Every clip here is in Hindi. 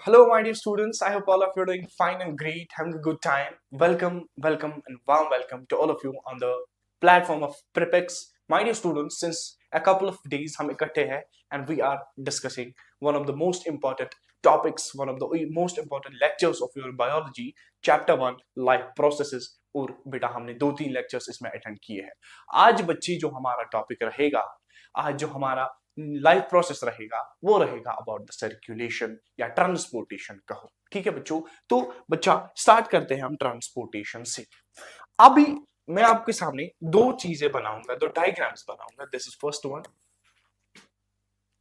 Hello, my dear students. I hope all of you are doing fine and great, having a good time. Welcome, and warm welcome to all of you on the platform of Prepex. My dear students, since a couple of days हम इकट्ठे हैं and we are discussing one of the most important topics, one of the most important lectures of your biology, chapter 1, life processes. और बेटा हमने 2-3 लेक्चर्स इसमें अटेंड किए हैं. आज बच्ची जो हमारा टॉपिक रहेगा, आज जो हमारा लाइफ प्रोसेस रहेगा वो रहेगा अबाउट द सर्कुलेशन या ट्रांसपोर्टेशन कहो. ठीक है बच्चों, तो बच्चा स्टार्ट करते हैं हम ट्रांसपोर्टेशन से. अभी मैं आपके सामने दो चीजें बनाऊंगा, दो डायग्राम्स बनाऊंगा. दिस इज फर्स्ट वन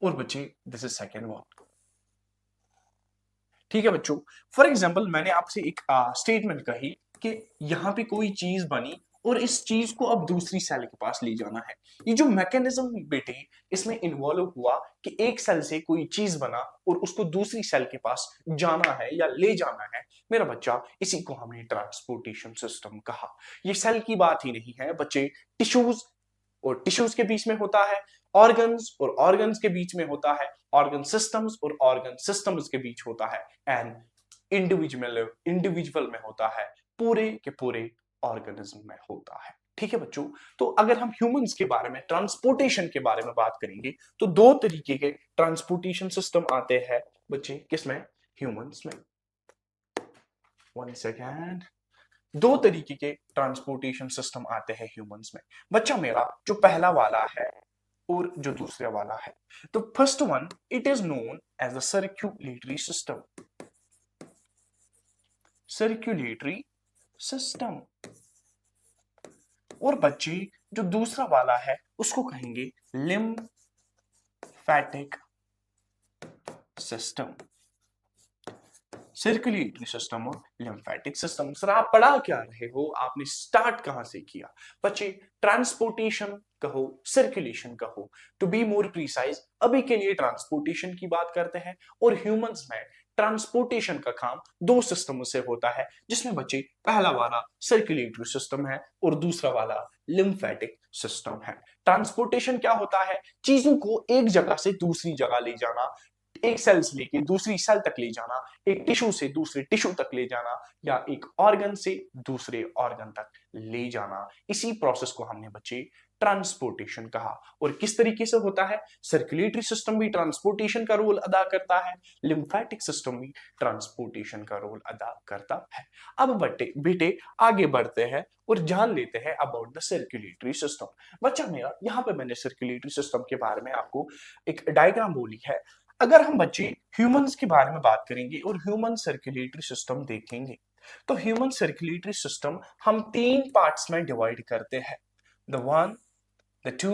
और बच्चे दिस इज सेकेंड वन. ठीक है बच्चों, फॉर एग्जाम्पल मैंने आपसे एक स्टेटमेंट कही कि यहां पे कोई चीज बनी और इस चीज को अब दूसरी सेल के पास ले जाना है. ये जो मैकेनिज्म बेटे इसमें इन्वॉल्व हुआ कि एक सेल से कोई चीज बना और उसको दूसरी सेल के पास जाना है या ले जाना है मेरा बच्चा, इसी को हमने ट्रांसपोर्टेशन सिस्टम कहा. ये सेल की बात ही नहीं है बच्चे, टिश्यूज और टिश्यूज के बीच में होता है, ऑर्गन्स और ऑर्गन्स के बीच में होता है, ऑर्गन सिस्टम्स और ऑर्गन सिस्टम्स के बीच होता है, एंड इंडिविजुअल में होता है, पूरे के पूरे ऑर्गेनिज्म में होता है. ठीक है बच्चों, तो अगर हम ह्यूमंस के बारे में ट्रांसपोर्टेशन के बारे में बात करेंगे तो दो तरीके के ट्रांसपोर्टेशन सिस्टम आते हैं बच्चे. किसमें? ह्यूमंस में. One second. दो तरीके के ट्रांसपोर्टेशन सिस्टम आते हैं ह्यूमंस में. बच्चा मेरा जो पहला वाला है और जो दूसरा वाला है, तो first one it is known as the circulatory system. Circulatory system. और बच्चे जो दूसरा वाला है उसको कहेंगे लिम्फेटिक सिस्टम. सर्कुलेटरी सिस्टम और लिम्फेटिक सिस्टम. सर आप पढ़ा क्या रहे हो, आपने स्टार्ट कहां से किया? बच्चे ट्रांसपोर्टेशन कहो, सर्कुलेशन कहो, टू बी मोर प्रिसाइज अभी के लिए ट्रांसपोर्टेशन की बात करते हैं. और ह्यूमंस में ट्रांसपोर्टेशन का काम दो सिस्टमों से होता है, जिसमें बच्चे पहला वाला सर्कुलेटरी सिस्टम है और दूसरा वाला लिम्फेटिक सिस्टम है. ट्रांसपोर्टेशन क्या होता है? चीजों को एक जगह से दूसरी जगह ले जाना, एक सेल से लेके दूसरी सेल तक ले जाना, एक टिश्यू से दूसरे टिश्यू तक ले जाना, या एक ऑर्गन से दूसरे ऑर्गन तक ले जाना. इसी प्रोसेस को हमने बच्चे ट्रांसपोर्टेशन कहा. और किस तरीके से होता है? सर्कुलेटरी सिस्टम भी ट्रांसपोर्टेशन का रोल अदा करता है, लिम्फेटिक सिस्टम भी ट्रांसपोर्टेशन का रोल अदा करता है. अब बेटे आगे बढ़ते हैं और जान लेते हैं अबाउट द सर्कुलेटरी सिस्टम. बच्चा मेरा यहाँ पे मैंने सर्कुलेटरी सिस्टम के बारे में आपको एक डायग्राम बोली है. अगर हम बच्चे ह्यूमंस के बारे में बात करेंगे और ह्यूमन सर्कुलेटरी सिस्टम देखेंगे तो ह्यूमन सर्कुलेटरी सिस्टम हम 3 पार्ट्स में डिवाइड करते हैं. द 1, the 2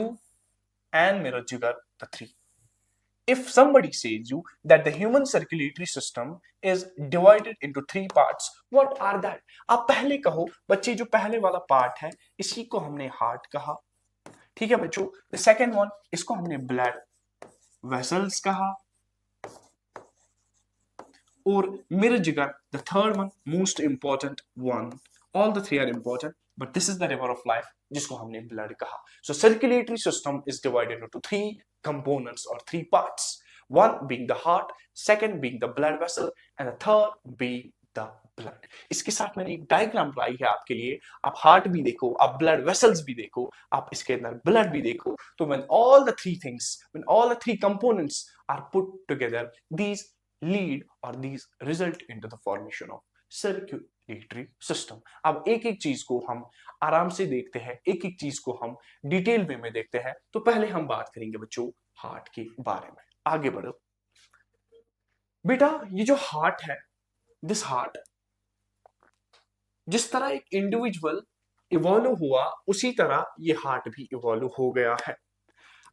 and मेरा जिगर the 3. If somebody says you that the human circulatory system is divided into 3 parts, what are that? आप पहले कहो बच्चे, जो पहले वाला पार्ट है इसी को हमने हार्ट कहा. ठीक है बच्चों. द सेकेंड वन इसको हमने ब्लड वेसल्स कहा. और मेरे जिगर the third one most important one. All the 3 are important but this is the river of life जिसको हमने ब्लड कहा. So circulatory system is divided into 3 components और 3 parts. One being the heart, second being the blood vessel, and the third being the blood. इसके साथ मैंने एक डायग्राम लाई है आपके लिए. आप हार्ट भी देखो, आप ब्लड वेसल्स भी देखो, आप इसके अंदर ब्लड भी देखो. तो when all the 3 things, when all the 3 components are put together, these lead or these result into the formation of circulatory system. अब एक एक चीज को हम आराम से देखते हैं, एक एक चीज को हम डिटेल वे में देखते हैं. तो पहले हम बात करेंगे बच्चों हार्ट के बारे में. आगे बढ़ो बेटा. ये जो हार्ट है, दिस हार्ट, जिस तरह एक इंडिविजुअल इवॉल्व हुआ उसी तरह ये हार्ट भी इवॉल्व हो गया है.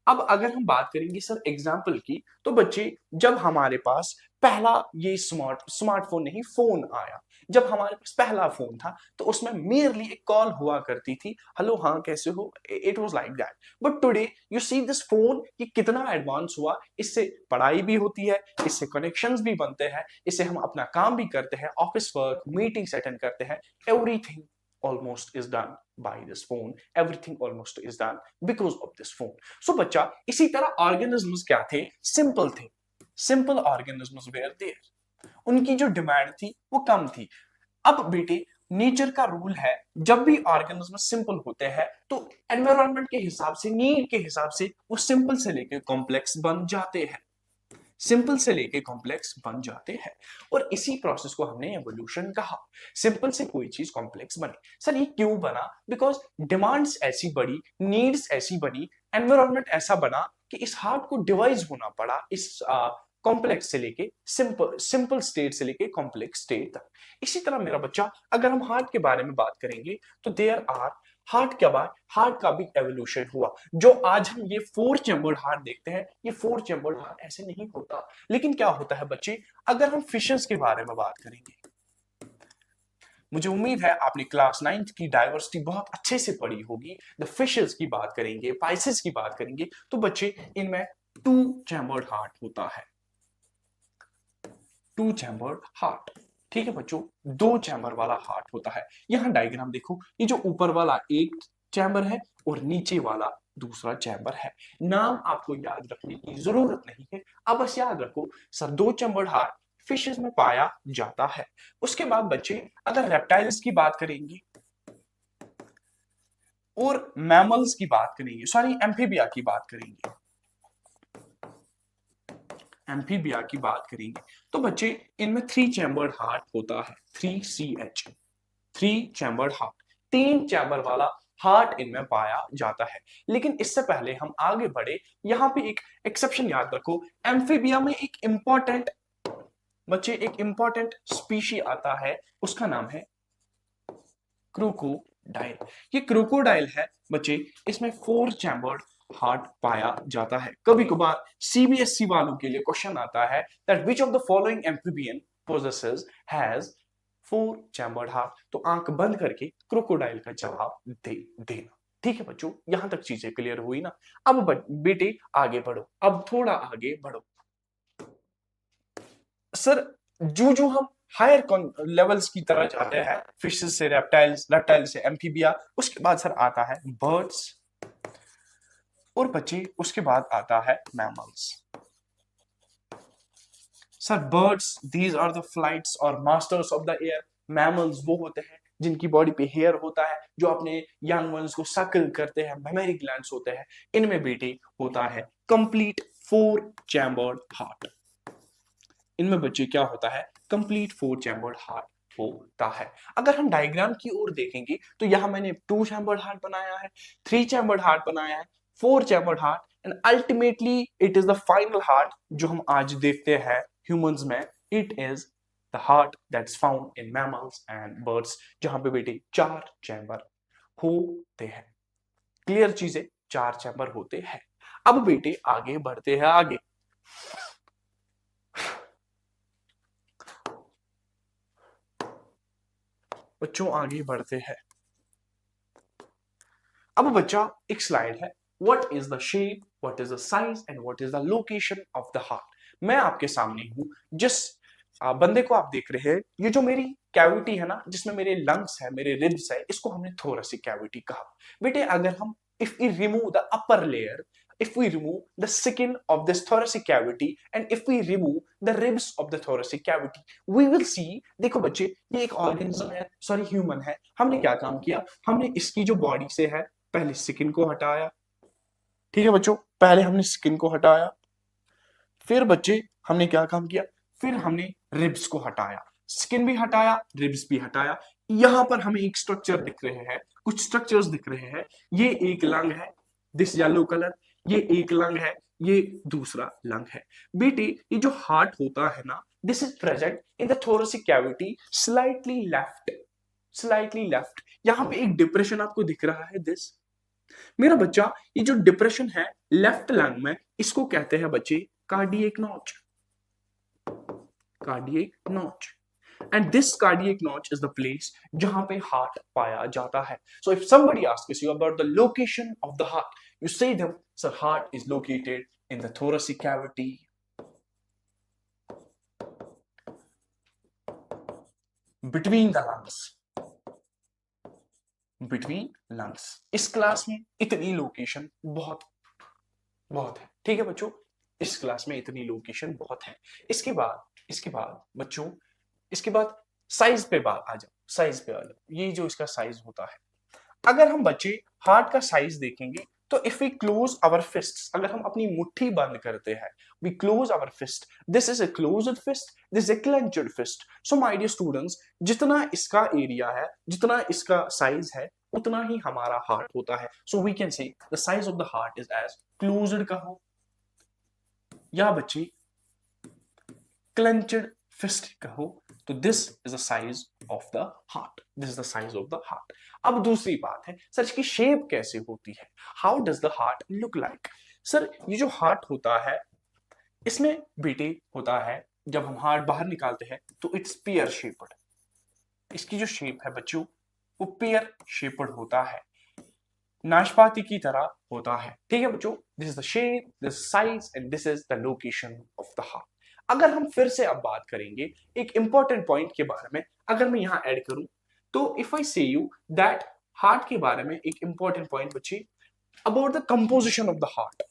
अब अगर हम बात करेंगे सर एग्जाम्पल की, तो बच्चे जब हमारे पास पहला ये स्मार्टफोन नहीं फोन आया, जब हमारे पास पहला फोन था तो उसमें मेयरली एक कॉल हुआ करती थी, हेलो हाँ कैसे हो, it was like that. But today you see this phone, ये कितना एडवांस हुआ. इससे पढ़ाई भी होती है, इससे कनेक्शंस भी बनते हैं, इससे हम अपना काम भी करते हैं, ऑफिस वर्क मीटिंग्स अटेंड करते हैं. Everything almost is done by this phone. Everything almost is done because of this phone. So बच्चा इसी तरह organisms क्या थे? Simple थे. Simple organisms were there. उनकी जो डिमांड थी वो कम थी। अब बेटे नेचर का रूल है, जब भी ऑर्गेनिज्म सिंपल होते हैं तो एनवायरनमेंट के हिसाब से, नीड के हिसाब से वो सिंपल से लेके कॉम्प्लेक्स बन जाते हैं, सिंपल से लेके कॉम्प्लेक्स बन जाते हैं। और इसी प्रोसेस को हमने एवोल्यूशन कहा। सिंपल से कोई चीज कॉम्प्लेक्स बने। सर ये क्यों बना? बिकॉज डिमांड्स ऐसी बढ़ी, नीड्स ऐसी बनी, एनवायरनमेंट ऐसा बना कि इस हार्ट को डिवाइस होना पड़ा, इस कॉम्प्लेक्स से लेके सिंपल, सिंपल स्टेट से लेके कॉम्प्लेक्स स्टेट तक। इसी तरह मेरा बच्चा, अगर हम हार्ट के बारे में बात करेंगे तो देयर आर, हार्ट के बाद हार्ट का भी एवोल्यूशन हुआ। जो आज हम ये 4 चैम्बर्ड हार्ट देखते हैं, ये 4 चैम्बर्ड हार्ट ऐसे नहीं होता। लेकिन क्या होता है बच्चे, अगर हम फिशेस के बारे में बात करेंगे, मुझे उम्मीद है आपने क्लास 9th की डाइवर्सिटी बहुत अच्छे से पढ़ी होगी। द फिशेस की बात करेंगे, पाइसेस की बात करेंगे, तो बच्चे इनमें 2 चैम्बर्ड हार्ट होता है। 2 चैम्बर्ड हार्ट, ठीक है बच्चों, 2 चैम्बर वाला हार्ट होता है। यहां डायग्राम देखो, ये जो ऊपर वाला एक चैम्बर है और नीचे वाला दूसरा चैम्बर है। नाम आपको याद रखने की जरूरत नहीं है, अब बस याद रखो सर 2 चैम्बर्ड हार्ट फिशेस में पाया जाता है। उसके बाद बच्चे अगर रेप्टाइल्स की बात करेंगे और मैमल्स की बात करेंगे, सॉरी एम्फीबिया की बात करेंगे, एम्फीबिया की बात करेंगे, तो बच्चे इनमें 3 चैम्बर्ड हार्ट होता है। 3CH, 3 चैम्बर्ड हार्ट, 3 चैम्बर वाला हार्ट इनमें पाया जाता है। लेकिन इससे पहले हम आगे बढ़े, यहां पे एक एक्सेप्शन याद रखो। एम्फीबिया में एक इंपॉर्टेंट बच्चे, एक इंपॉर्टेंट स्पीशी आता है, उसका नाम है क्रोकोडाइल। ये क्रोकोडाइल है बच्चे, इसमें 4 चैम्बर्ड हार्ट पाया जाता है। कभी कभार सीबीएसई वालों के लिए क्वेश्चन आता है that which of the following amphibian possesses has 4 chambered heart, तो आंख बंद करके क्रोकोडाइल का जवाब दे देना। ठीक है बच्चों, यहां तक चीजें क्लियर हुई ना? अब बेटे आगे बढ़ो, अब थोड़ा आगे बढ़ो। सर जो जो हम हायर लेवल्स की तरह जाते हैं, फिशेस से रेप्टाइल्स, रेप्टाइल से एम्फीबिया, उसके बाद सर आता है बर्ड्स, और बच्चे उसके बाद आता है mammals. Sir birds, these are the flights और masters of the air. Mammals वो होते हैं जिनकी बॉडी पे हेयर होता है, जो अपने यंग वंस को सकल करते हैं, मेमोरी ग्लैंड्स होते हैं। इनमें बेटे होता है कंप्लीट 4 चैम्बर्ड हार्ट। इनमें बच्चे क्या होता है, कंप्लीट 4 चैम्बर्ड हार्ट होता है। अगर हम डायग्राम की ओर देखेंगे तो यहां मैंने 2 चैम्बर्ड हार्ट बनाया है, 3 चैम्बर्ड हार्ट बनाया है, 4 chambered heart, and ultimately it is the final heart जो हम आज देखते हैं ह्यूमंस में। It is the heart that's found in mammals and birds, जहां पे बेटे 4 चैम्बर होते हैं। क्लियर चीजें, 4 चैम्बर होते हैं। अब बेटे आगे बढ़ते हैं, आगे बच्चों आगे बढ़ते हैं। अब बच्चा एक स्लाइड है, what is the shape, what is the size and what is the location of the heart. मैं आपके सामने हूं, जिस बंदे को आप देख रहे हैं, ये जो मेरी कैविटी है ना, जिसमें मेरे लंग्स है, मेरे रिब्स है, इसको हमने थोरेसिक कैविटी कहा। बेटे अगर हम, if we remove the upper layer, if we remove the skin of this thoracic cavity and if we remove the ribs of the thoracic cavity, we will see, देखो बच्चे ये एक ऑर्गेनिज्म है, सॉरी ह्यूमन है। हमने क्या काम किया, हमने इसकी जो बॉडी से है, पहले स्किन को हटाया, ठीक है बच्चों, पहले हमने स्किन को हटाया, फिर बच्चे हमने क्या काम किया, फिर हमने रिब्स को हटाया, स्किन भी हटाया, रिब्स भी हटाया। यहां पर हमें एक स्ट्रक्चर दिख रहे हैं, कुछ स्ट्रक्चर्स दिख रहे हैं। ये एक लंग है, दिस येलो कलर, ये एक लंग है, ये दूसरा लंग है। बेटे ये जो हार्ट होता है ना, this is present in the thoracic cavity, slightly left, slightly left. यहां पे एक डिप्रेशन आपको दिख रहा है, दिस मेरा बच्चा, ये जो डिप्रेशन है लेफ्ट लंग में, इसको कहते हैं बच्चे cardiac notch, cardiac notch. And this cardiac notch is the place जहां पे हार्ट पाया जाता है। So if somebody asks you about the location of the heart, you say them, sir, heart is located in the thoracic cavity, between the lungs, between lungs। इस क्लास में इतनी लोकेशन बहुत बहुत है, ठीक है बच्चों, इस क्लास में इतनी लोकेशन बहुत है। इसके बाद इसके बाद बच्चों, इसके बाद साइज पे बात आ जाओ, साइज पे आ जाओ। ये जो इसका साइज होता है, अगर हम बच्चे हार्ट का साइज देखेंगे तो if we close our fist, अगर हम अपनी मुट्ठी बंद करते हैं, we close our fist, this is a closed fist, this is a clenched fist. So my dear students, जितना इसका एरिया है, जितना इसका साइज है, उतना ही हमारा हार्ट होता है। So we can say the size of the heart is as closed कहो या बच्चे क्लेंच्ड फिस्ट कहो, तो this is the size of the heart, this is the size of the heart. अब दूसरी बात है सर, इसकी शेप कैसे होती है, how does the heart look like. Sir ये जो हार्ट होता है, इसमें बेटे होता है, जब हम हार्ट बाहर निकालते हैं तो इट्स पेयर शेप्ड, इसकी जो शेप है बच्चों वो पेयर शेप्ड होता है, नाशपाती की तरह होता है। ठीक है बच्चों, this is the shape, this size and this is the location of the heart. अगर हम फिर से अब बात करेंगे एक इंपॉर्टेंट पॉइंट के बारे में, अगर मैं यहां ऐड करूं तो इफ आई से यू दैट हार्ट के बारे में एक इंपॉर्टेंट पॉइंट बच्चे, about the composition of the heart,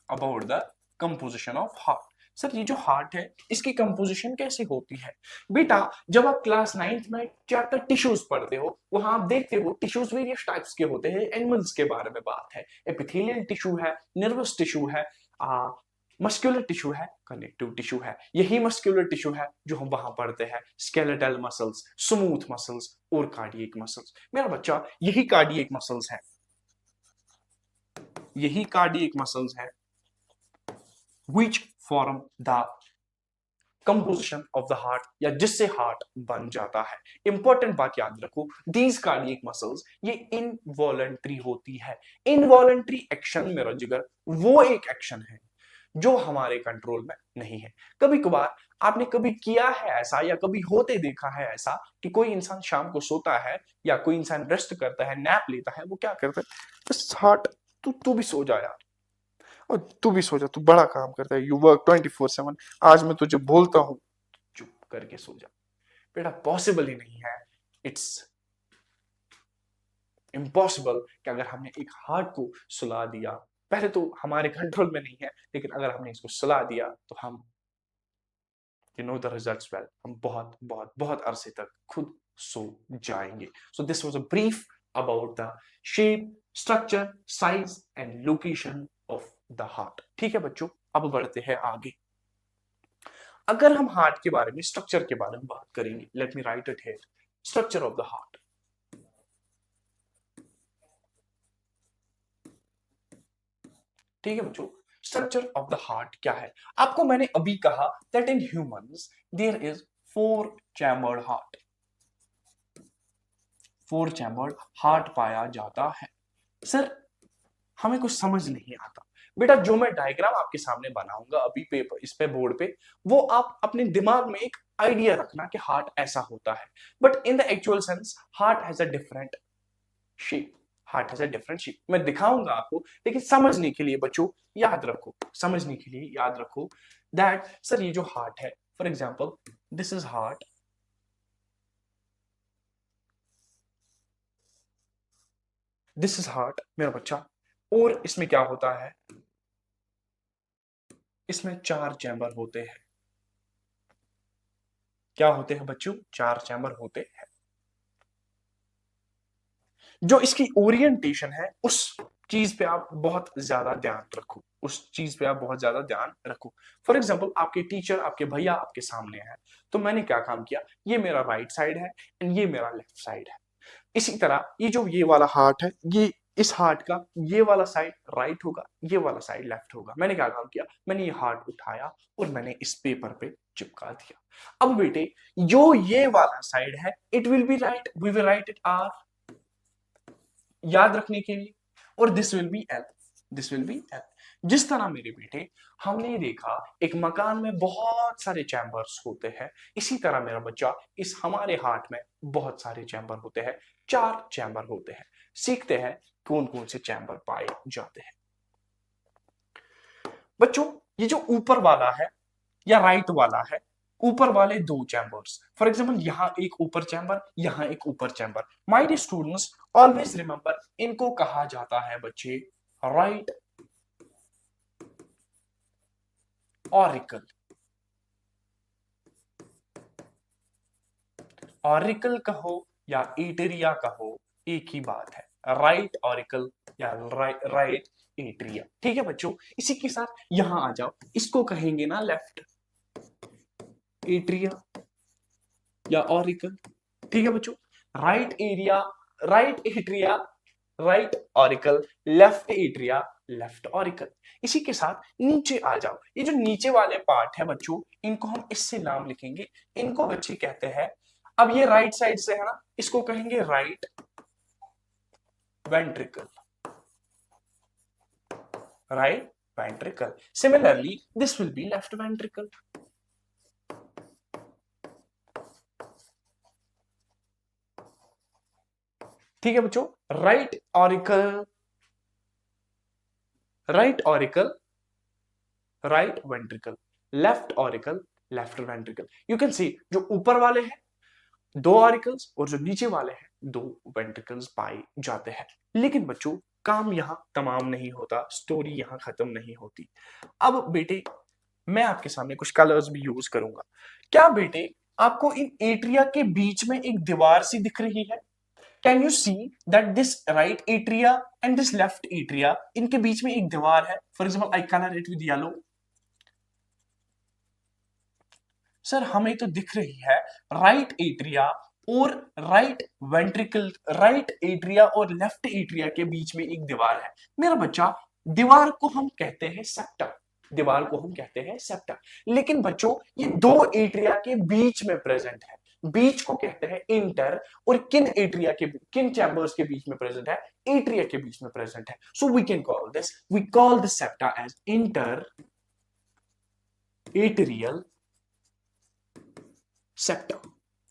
about the composition of heart. Sir ये जो हार्ट है इसकी कंपोजिशन कैसे होती है बेटा, जब आप क्लास 9th में चैप्टर टिश्यूज पढ़ते हो, वहां आप देखते हो टिश्यूज वेरियस टाइप्स के होते हैं, एनिमल्स के बारे में बात है, एपिथेलियल टिश्यू है, नर्वस टिश्यू है, मस्कुलर टिश्यू है, कनेक्टिव टिश्यू है। यही मस्कुलर टिश्यू है जो हम वहां पढ़ते हैं, स्केलेटल मसल्स, स्मूथ मसल्स और कार्डियक मसल्स। मेरा बच्चा यही कार्डियक मसल्स है, यही कार्डियक मसल्स है which form the composition of the heart, या जिससे हार्ट बन जाता है। इंपॉर्टेंट बात याद रखो, these cardiac muscles ये इनवॉलंटरी होती है। इनवॉलंटरी एक्शन मेरा जिगर वो एक एक्शन है जो हमारे कंट्रोल में नहीं है। कभी कभार आपने कभी किया है ऐसा, या कभी होते देखा है ऐसा कि कोई इंसान शाम को सोता है या कोई इंसान रेस्ट करता है, नैप लेता है, वो क्या करता है, बस हार्ट, तू भी सो जा यार, और तू भी सो जा, तू बड़ा काम करता है, यू वर्क 24/7, आज मैं तुझे बोलता हूं चुप करके सो जा। बेटा पॉसिबल ही नहीं है, इट्स इम्पॉसिबल कि अगर हमने एक हार्ट को सुला दिया, पहले तो हमारे कंट्रोल में नहीं है, लेकिन अगर हमने इसको सुला दिया तो हम you know the results well, हम बहुत बहुत बहुत अरसे तक खुद सो जाएंगे। So this was a brief about the shape, structure, size and location of the heart. ठीक है बच्चों, अब बढ़ते हैं आगे। अगर हम हार्ट के बारे में, स्ट्रक्चर के बारे में बात करेंगे, let me right it here, structure of the heart. ठीक है बच्चों, स्ट्रक्चर ऑफ द हार्ट क्या है, आपको मैंने अभी कहा that in humans there is 4 chambered heart, 4 chambered heart पाया जाता है। सर हमें कुछ समझ नहीं आता बेटा, जो मैं डायग्राम आपके सामने बनाऊंगा अभी पेपर, इस पे बोर्ड पे, वो आप अपने दिमाग में एक आइडिया रखना कि हार्ट ऐसा होता है, but in the actual sense heart has a different shape, heart has a different shape. मैं दिखाऊंगा आपको, लेकिन समझने के लिए बच्चों याद रखो, समझने के लिए याद रखो दैट सर ये जो हार्ट है, for example this is heart, this is heart मेरा बच्चा, और इसमें क्या होता है, इसमें 4 चैम्बर होते हैं। क्या होते हैं बच्चों, 4 चैम्बर होते हैं। जो इसकी ओरिएंटेशन है उस चीज पे आप बहुत ज्यादा ध्यान रखो, उस चीज पे आप बहुत ज्यादा ध्यान रखो। फॉर एग्जाम्पल आपके टीचर, आपके भैया आपके सामने है, तो मैंने क्या काम किया, ये मेरा राइट साइड है एंड ये मेरा लेफ्ट साइड है। इसी तरह ये जो ये वाला हार्ट है, ये इस हार्ट का ये वाला साइड राइट होगा, ये वाला साइड लेफ्ट होगा। मैंने क्या काम किया, मैंने ये हार्ट उठाया और मैंने इस पेपर पे चिपका दिया। अब बेटे जो ये वाला साइड है, it will be right, we will write it R, याद रखने के लिए, और this will be L, this will be L. जिस तरह मेरे बेटे हमने देखा एक मकान में बहुत सारे चैम्बर्स होते हैं, इसी तरह मेरा बच्चा इस हमारे हार्ट में बहुत सारे चैम्बर होते हैं, 4 चैम्बर होते हैं। सीखते हैं कौन कौन से चैम्बर पाए जाते हैं। बच्चों ये जो ऊपर वाला है या राइट वाला है, ऊपर वाले 2 चैम्बर्स, फॉर एग्जाम्पल यहां एक ऊपर चैम्बर, यहां एक ऊपर chamber. My dear students always remember, इनको कहा जाता है बच्चे राइट ऑरिकल, ऑरिकल कहो या एटेरिया कहो, एक ही बात है, राइट ऑरिकल या राइट एट्रिया। ठीक है बच्चों, इसी के साथ यहां आ जाओ, इसको कहेंगे ना लेफ्ट एट्रिया या ऑरिकल। ठीक है बच्चों, right area, right atria, right auricle, left atria, left auricle. इसी के साथ नीचे आ जाओ, ये जो नीचे वाले पार्ट है बच्चों, इनको हम इससे नाम लिखेंगे, इनको बच्चे कहते हैं, अब ये राइट साइड से है ना, इसको कहेंगे right ventricle, right ventricle. Similarly this will be left ventricle. ठीक है बच्चों, right auricle, right auricle, right ventricle, left auricle, left ventricle. You can see जो ऊपर वाले हैं दो ऑरिकल्स और जो नीचे वाले हैं दो वेंट्रिकल्स पाए जाते हैं। लेकिन बच्चों काम यहां तमाम नहीं होता, स्टोरी यहां खत्म नहीं होती। अब बेटे मैं आपके सामने कुछ कलर्स भी यूज करूंगा। क्या बेटे आपको इन एट्रिया के बीच में एक दीवार सी दिख रही है? Can you see that this right atria and this left atria, इनके बीच में एक दीवार है? For example I colour it with yellow. Sir हमें तो दिख रही है राइट एट्रिया और राइट वेंट्रिकल, राइट एट्रिया और लेफ्ट एट्रिया के बीच में एक दीवार है। मेरा बच्चा दीवार को हम कहते हैं सेप्टा, दीवार को हम कहते हैं सेप्टा। लेकिन बच्चों ये दो एट्रिया के बीच में प्रेजेंट है, बीच को कहते हैं इंटर, और किन एट्रिया के, किन चैम्बर्स के बीच में प्रेजेंट है? एट्रिया के बीच में प्रेजेंट है। So we can call this, we call this septa as inter atrial septa,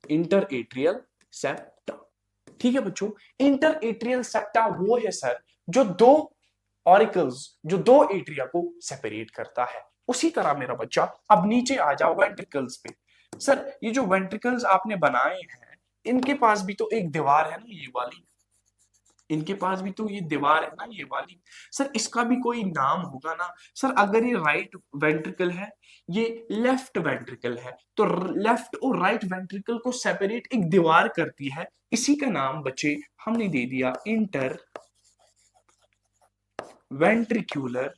inter atrial septa. ठीक है बच्चों, इंटर एट्रियल सेप्टा वो है सर जो दो ऑरिकल्स, जो दो एट्रिया को सेपरेट करता है। उसी तरह मेरा बच्चा अब नीचे आ जाओ वेंट्रिकल्स पे। सर ये जो वेंट्रिकल्स आपने बनाए हैं इनके पास भी तो एक दीवार है ना, ये वाली, इनके पास भी तो ये दीवार है ना, ये वाली। सर इसका भी कोई नाम होगा ना? सर अगर ये राइट वेंट्रिकल है, ये लेफ्ट वेंट्रिकल है, तो लेफ्ट और राइट वेंट्रिकल को सेपरेट एक दीवार करती है, इसी का नाम बच्चे हमने दे दिया inter ventricular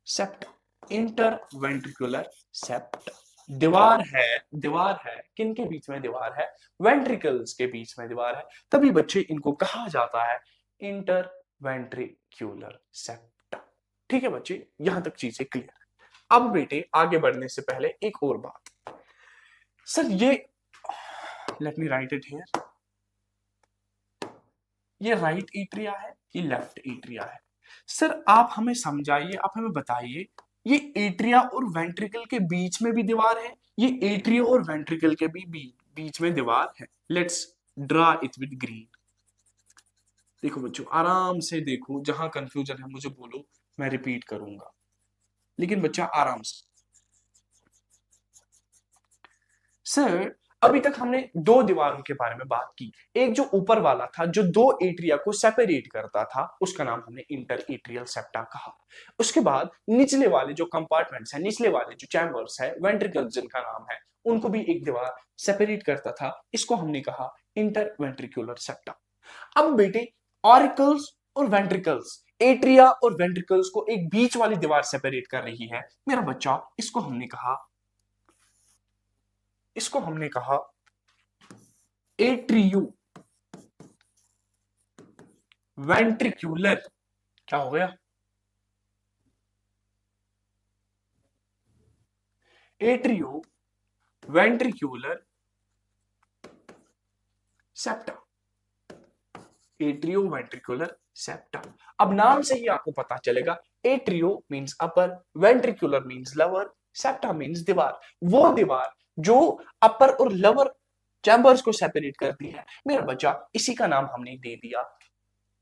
septa, inter ventricular septa. दीवार है, दीवार है, किन के बीच में दीवार है? वेंट्रिकल्स के बीच में दीवार है, तभी बच्चे इनको कहा जाता है इंटर वेंट्रिक्यूलर सेप्टा। ठीक है बच्चे, यहां तक चीजें क्लियर। अब बेटे आगे बढ़ने से पहले एक और बात, सर ये let me right it here, ये राइट एट्रिया है, ये लेफ्ट एट्रिया है। सर आप हमें समझाइए, आप हमें बताइए, ये एट्रिया और वेंट्रिकल के बीच में भी दीवार है, ये एट्रिया और वेंट्रिकल के भी बीच में दीवार है। Let's draw it with green. देखो बच्चों आराम से देखो, जहां कंफ्यूजन है मुझे बोलो, मैं रिपीट करूंगा, लेकिन बच्चा आराम से। सर अभी तक हमने दो दीवारों के बारे में बात की, एक जो ऊपर वाला था जो दो एट्रिया को सेपरेट करता था, उसका नाम हमने इंटर एट्रियल सेप्टा कहा। उसके बाद निचले वाले जो कंपार्टमेंट्स हैं, निचले वाले जो चैम्बर्स हैं, वेंट्रिकल्स जिनका नाम है, उनको भी एक दीवार सेपरेट करता था, इसको हमने कहा इंटर वेंट्रिकुलर सेप्टा। अब बेटे ऑरिकल्स और वेंट्रिकल्स, एट्रिया और वेंट्रिकल्स को एक बीच वाली दीवार सेपरेट कर रही है मेरा बच्चा, इसको हमने कहा, इसको हमने कहा एट्रियो वेंट्रिक्यूलर। क्या हो गया? Atrio ventricular septa, atrio ventricular septa. अब नाम से ही आपको पता चलेगा, atrio means upper, ventricular means lower, septa means दीवार, वो दीवार जो अपर और लोअर चैम्बर्स को सेपरेट करती है मेरा बच्चा, इसी का नाम हमने दे दिया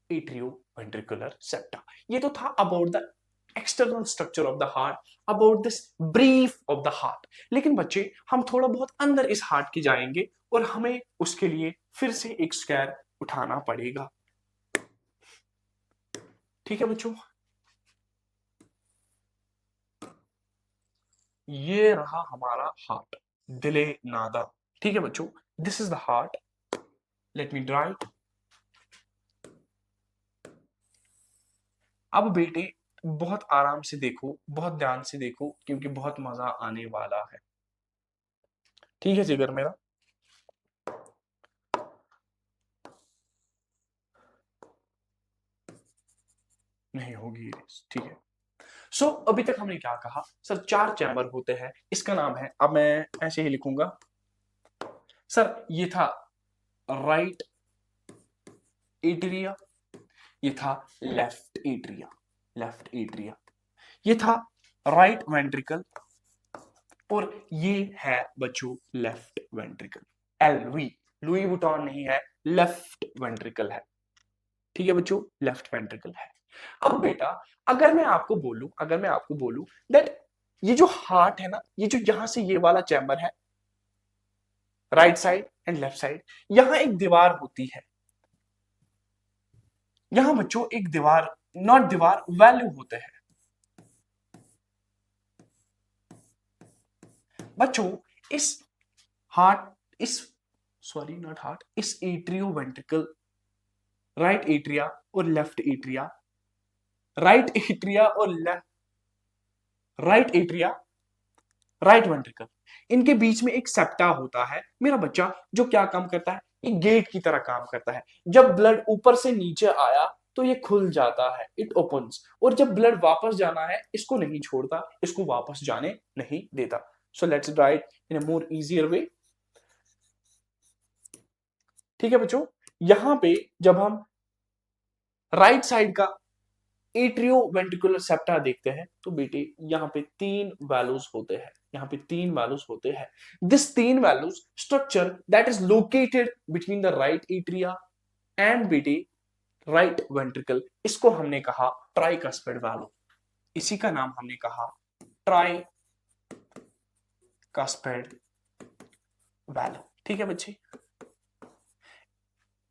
एट्रियो वेंट्रिकुलर सेप्टा। ये तो था about the external structure of the heart, about this brief of the heart. लेकिन बच्चे हम थोड़ा बहुत अंदर इस हार्ट की जाएंगे और हमें उसके लिए फिर से एक स्क्वायर उठाना पड़ेगा। ठीक है बच्चों, ये रहा हमारा हार्ट, दिले नादा। ठीक है बच्चों, this is the heart. Let me right. अब बेटे बहुत आराम से देखो, बहुत ध्यान से देखो, क्योंकि बहुत मजा आने वाला है। ठीक है जिगर मेरा। नहीं होगी रेस, ठीक है। सो अभी तक हमने क्या कहा सर, 4 चैम्बर होते हैं, इसका नाम है, अब मैं ऐसे ही लिखूंगा सर, ये था राइट एट्रिया, ये था लेफ्ट एट्रिया, लेफ्ट एट्रिया, ये था राइट वेंट्रिकल, और ये है बच्चों लेफ्ट वेंट्रिकल। एलवी, लुई वुटॉन नहीं है, लेफ्ट वेंट्रिकल है। ठीक है बच्चों, लेफ्ट वेंट्रिकल है। अब बेटा अगर मैं आपको बोलूं, अगर मैं आपको बोलूं दैट ये जो हार्ट है ना, ये जो यहां से ये वाला चैम्बर है, right side and left side, यहां एक दीवार होती है, यहां बच्चों एक दीवार, नॉट दीवार, वैल्यू होते हैं बच्चों। इस हार्ट, इस सॉरी नॉट हार्ट, इस एट्रियो वेंट्रिकल, राइट एट्रिया और लेफ्ट एट्रिया, राइट एट्रिया और राइट एट्रिया, राइट वेंट्रिकल, इनके बीच में एक सेप्टा होता है मेरा बच्चा, जो क्या काम करता है, ये गेट की तरह काम करता है। जब ब्लड ऊपर से नीचे आया तो ये खुल जाता है, इट ओपन्स, और जब ब्लड वापस जाना है इसको नहीं छोड़ता, इसको वापस जाने नहीं देता। So let's write in a more easier way. ठीक है बच्चों, यहां पे जब हम राइट साइड का एट्रियो वेंट्रिकुलर सेप्टा देखते हैं तो बेटे यहाँ पे 3 वैल्यूज होते हैं, यहाँ पे 3 वैल्यूज होते हैं। This 3 values structure that is located between the right atria and बेटे राइट वेंट्रिकल, इसको हमने कहा ट्राइकस्पिड वैल्यू, इसी का नाम हमने कहा ट्राइकस्पिड वैल्यू। ठीक है बच्चे,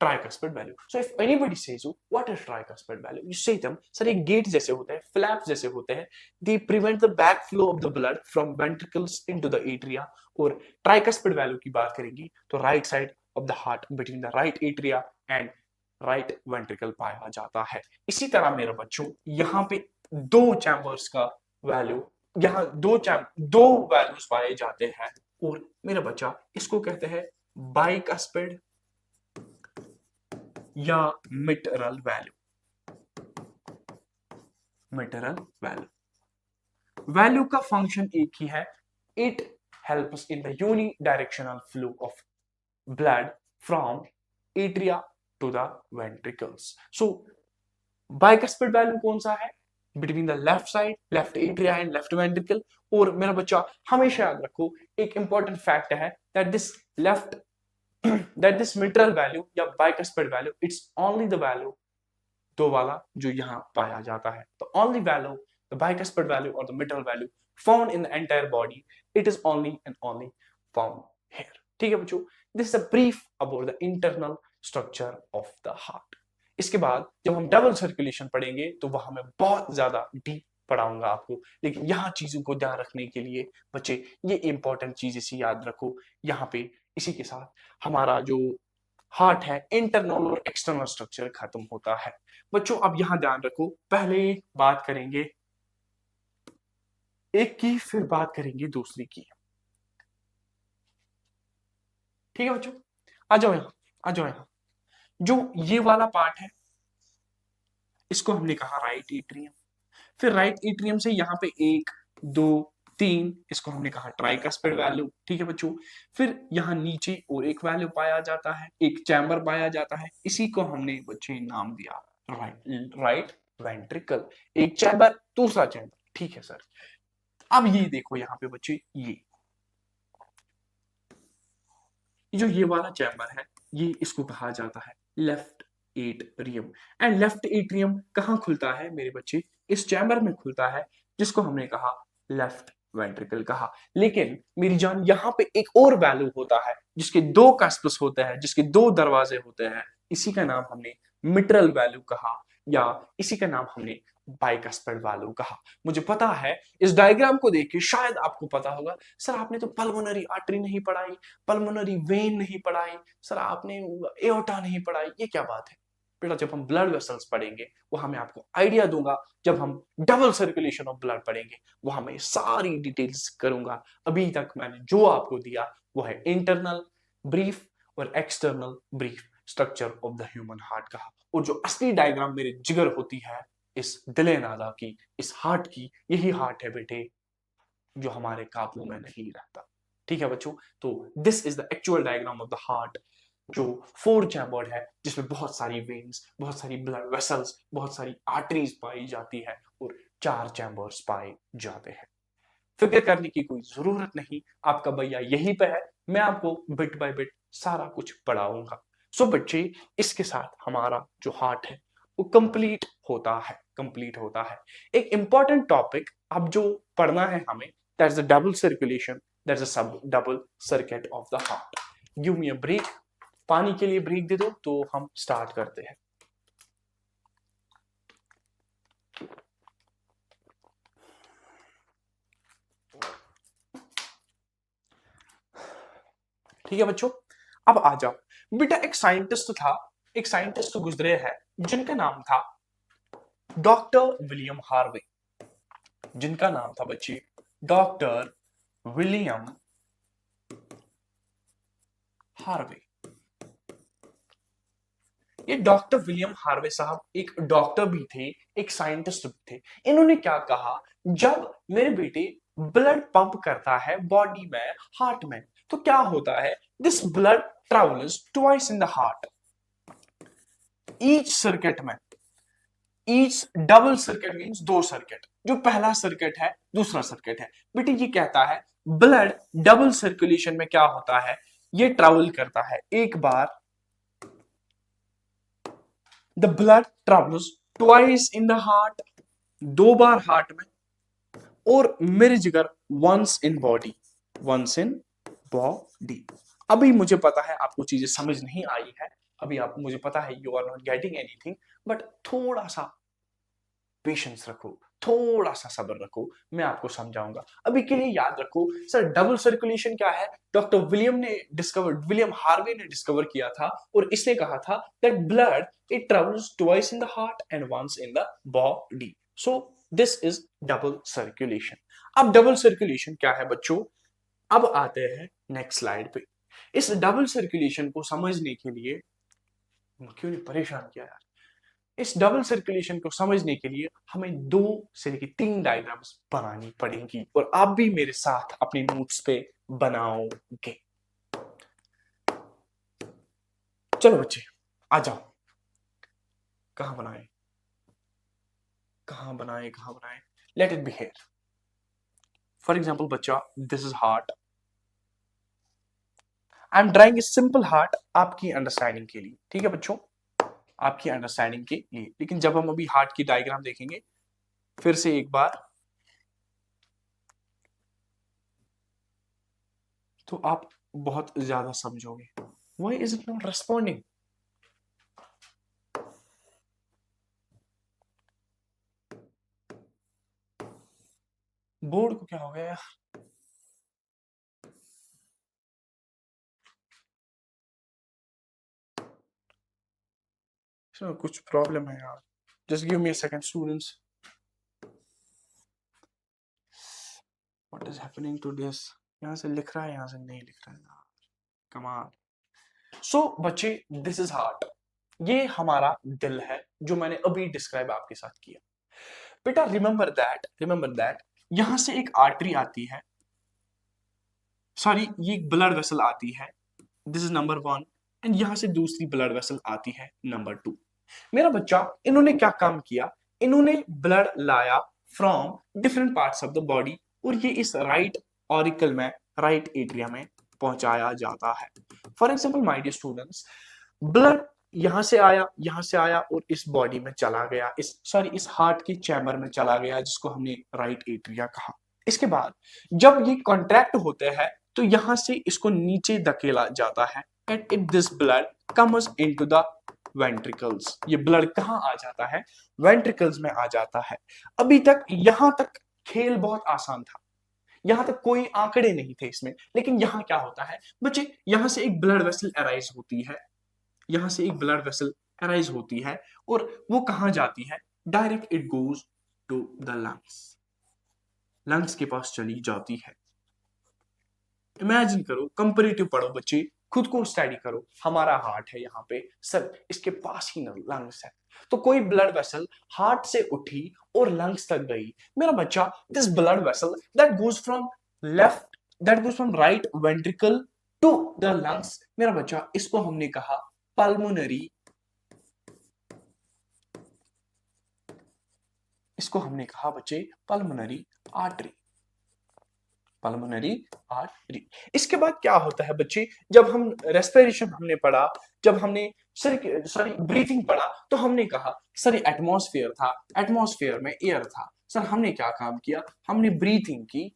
tricuspid value. So if anybody says you what is tricuspid value, you say them sir एक गेट जैसे होते हैं, फ्लैप्स जैसे होते हैं, they prevent the backflow of the blood from ventricles into the atria। और tricuspid value की बात करेंगे तो right side of the heart between the right atria and right ventricle पाया जाता है। इसी तरह मेरे बच्चों यहाँ पे 2 चैम्बर्स का वैल्यू, यहाँ दो वैल्यूज पाए जाते हैं, और मेरा बच्चा इसको कहते हैं बाइकस्पिड या mitral valve, mitral valve. Valve का फंक्शन एक ही है, it helps in the uni directional flow of blood from atria to the ventricles. So bicuspid valve कौन सा है, between the left side, left atria and left ventricle. और मेरा बच्चा हमेशा याद रखो एक इंपॉर्टेंट फैक्ट है that this left that this mitral value या bicuspid value it's only the value, दो वाला जो यहाँ पाया जाता है, the only value, the bicuspid value or the mitral value found in the entire body, it is only and only found here। ठीक है बच्चों, this is a brief about the internal structure of the heart। इसके बाद जब हम डबल सर्कुलेशन पढ़ेंगे तो वहां मैं बहुत ज्यादा डीप पढ़ाऊंगा आपको, लेकिन यहाँ चीजों को ध्यान रखने के लिए बच्चे ये इंपॉर्टेंट चीज इसे याद रखो। यहाँ पे इसी के साथ हमारा जो हार्ट है, इंटरनल और एक्सटर्नल स्ट्रक्चर खत्म होता है। बच्चों अब यहां ध्यान रखो, पहले बात करेंगे एक की, फिर बात करेंगे दूसरी की। ठीक है बच्चों, आ जाओ यहां, आ जाओ यहां। जो ये वाला पार्ट है इसको हमने कहा राइट एट्रियम, फिर राइट एट्रियम से यहाँ पे 1 2 3 इसको हमने कहा ट्राइकस्पिड वैल्यू। ठीक है बच्चों, फिर यहाँ नीचे और एक वैल्यू पाया जाता है, एक चैम्बर पाया जाता है, इसी को हमने बच्चे नाम दिया राइट वेंट्रिकल। एक चैम्बर, दूसरा चैम्बर। ठीक है सर, अब ये देखो यहाँ पे बच्चे, ये जो ये वाला चैम्बर है, ये इसको कहा जाता है left atrium. And left atrium कहाँ खुलता है मेरे बच्चे, इस चैम्बर में खुलता है, जिसको हमने कहा लेफ्ट वेंट्रिकल कहा। लेकिन मेरी जान यहाँ पे एक और वैल्यू होता है जिसके 2 कास्पस होते हैं, जिसके 2 दरवाजे होते हैं, इसी का नाम हमने मिट्रल वैल्यू कहा, या इसी का नाम हमने बाइकस्पिड वाल्व कहा। मुझे पता है इस डायग्राम को देख के शायद आपको पता होगा, सर आपने तो पल्मोनरी आर्टरी नहीं पढ़ाई, पल्मोनरी वेन नहीं पढ़ाई, सर आपने एओर्टा नहीं पढ़ाई, ये क्या बात है? बेटा जब हम ब्लड वेसल्स पढ़ेंगे वो हमें आपको आइडिया दूंगा, जब हम डबल सर्कुलेशन ऑफ ब्लड पढ़ेंगे वो हमें सारी डिटेल्स करूंगा। अभी तक मैंने जो आपको दिया वो है इंटरनल ब्रीफ और external brief structure of the human heart कहा। और जो असली डायग्राम मेरे जिगर होती है इस दिले नादा की, इस हार्ट की, यही हार्ट है बेटे जो हमारे काबू में नहीं रहता। ठीक है बच्चों, तो this is the actual diagram of the heart जो 4 चैम्बर्ड है, जिसमें बहुत सारी वेन्स, बहुत सारी ब्लड वेसल्स, बहुत सारी आर्टरीज पाई जाती है और 4 चैम्बर्स पाए जाते हैं। फिक्र करने की कोई जरूरत नहीं, आपका भैया यहीं पे है, मैं आपको बिट बाय बिट सारा कुछ पढ़ाऊंगा। सो बच्चे, इसके साथ हमारा जो हार्ट है वो कंप्लीट होता है। एक इंपॉर्टेंट टॉपिक अब जो पढ़ना है हमें, that's the double circulation, that's the sub double circuit of the heart. Give me a break, पानी के लिए ब्रेक दे दो तो हम स्टार्ट करते हैं। ठीक है बच्चों, अब आ जाओ बेटा। एक साइंटिस्ट गुजरे हैं जिनका नाम था डॉक्टर विलियम हार्वे, जिनका नाम था बच्चे डॉक्टर विलियम हार्वे। ये डॉक्टर विलियम हार्वे साहब एक डॉक्टर भी थे, एक साइंटिस्ट भी थे। इन्होंने क्या कहा, जब मेरे बेटे ब्लड पंप करता है बॉडी में, हार्ट में, तो क्या होता है, this blood travels twice in the heart, each circuit में, each double circuit means 2 circuit, जो पहला सर्किट है दूसरा सर्किट है। बेटे ये कहता है ब्लड डबल सर्कुलेशन में क्या होता है, ये ट्रेवल करता है, एक बार the blood travels twice in the heart, 2 बार हार्ट में, और मेरे जिगर once in body, once in body. अभी मुझे पता है आपको चीजें समझ नहीं आई है, अभी आप, मुझे पता है you are not getting anything, but थोड़ा सा पेशेंस रखो, थोड़ा सा सब्र रखो, मैं आपको समझाऊंगा। अभी के लिए याद रखो, सर डबल सर्कुलेशन क्या है, डॉक्टर विलियम हार्वे ने डिस्कवर किया था, और इसने कहा था that blood it travels twice in the heart and once in the body, so this is double circulation. अब डबल सर्कुलेशन क्या है बच्चों, अब आते हैं नेक्स्ट स्लाइड पे। इस डबल सर्कुलेशन को समझने के लिए, क्यों नहीं परेशान किया यार, इस डबल सर्कुलेशन को समझने के लिए हमें 2 से लेकर 3 डायग्राम्स बनानी पड़ेंगी, और आप भी मेरे साथ अपने नोट्स पे बनाओगे। चलो बच्चे आ जाओ, कहां बनाए, let it be here. For example बच्चा, this is heart, I am drawing a simple heart आपकी अंडरस्टैंडिंग के लिए, ठीक है बच्चों, आपकी अंडरस्टैंडिंग के लिए। लेकिन जब हम अभी हार्ट की डायग्राम देखेंगे फिर से एक बार, तो आप बहुत ज्यादा समझोगे। Why is it not responding? Board को क्या हो गया यार, इसमें कुछ प्रॉब्लम है यार। Just give me a second students, what is happening to this, यहाँ से लिख रहा है यहाँ से नहीं लिख रहा है यार, कमाल। सो बच्चे, दिस इज हार्ट, ये हमारा दिल है जो मैंने अभी डिस्क्राइब आपके साथ किया। बेटा रिमेंबर दैट यहां से एक आर्टरी आती है, सॉरी ये एक ब्लड वेसल आती है, दिस इज नंबर 1, एंड यहां से दूसरी ब्लड वेसल आती है नंबर 2। मेरा बच्चा, इन्होंने क्या काम किया, इन्होंने ब्लड लाया from different parts of the body, और ये इस राइट ऑरिकल में, राइट एट्रिया में पहुंचाया जाता है। For example my dear students, blood यहां से आया और इस बॉडी में चला गया, इस हार्ट के चैम्बर में चला गया, जिसको हमने राइट एट्रिया कहा। इसके बाद जब ये कॉन्ट्रैक्ट होते हैं तो यहां से इसको नीचे धकेला जाता है, and if this blood comes into the ventricles. ये ब्लड कहाँ आ जाता है? वेंट्रिकल्स में आ जाता है। अभी तक यहां तक खेल बहुत आसान था, यहां तक कोई आंकड़े नहीं थे इसमें, लेकिन यहां क्या होता है बच्चे, यहां से एक ब्लड वेसल अराइज होती है, यहां से एक ब्लड वेसल अराइज होती है, और वो कहां जाती है? Direct it goes to the lungs, lungs के पास चली जाती है। इमेजिन करो, कंपैरेटिव पढ़ो बच्चे, खुद को स्टडी करो। हमारा हार्ट है यहाँ पे सर, इसके पास ही लंग्स है, तो कोई ब्लड वेसल हार्ट से उठी और लंग्स तक गई। मेरा बच्चा, this blood vessel that goes from left, that goes from right ventricle to the lungs, मेरा बच्चा इसको हमने कहा पल्मोनरी, इसको हमने कहा बच्चे पल्मोनरी आर्टरी, पल्मोनरी आर्टरी। इसके बाद क्या होता है बच्चे, जब हम रेस्पिरेशन हमने पढ़ा, जब हमने सॉरी ब्रीथिंग पढ़ा, तो हमने कहा सर एटमॉस्फेयर था, एटमॉस्फेयर में एयर था। सर हमने क्या काम किया? हमने ब्रीथिंग की,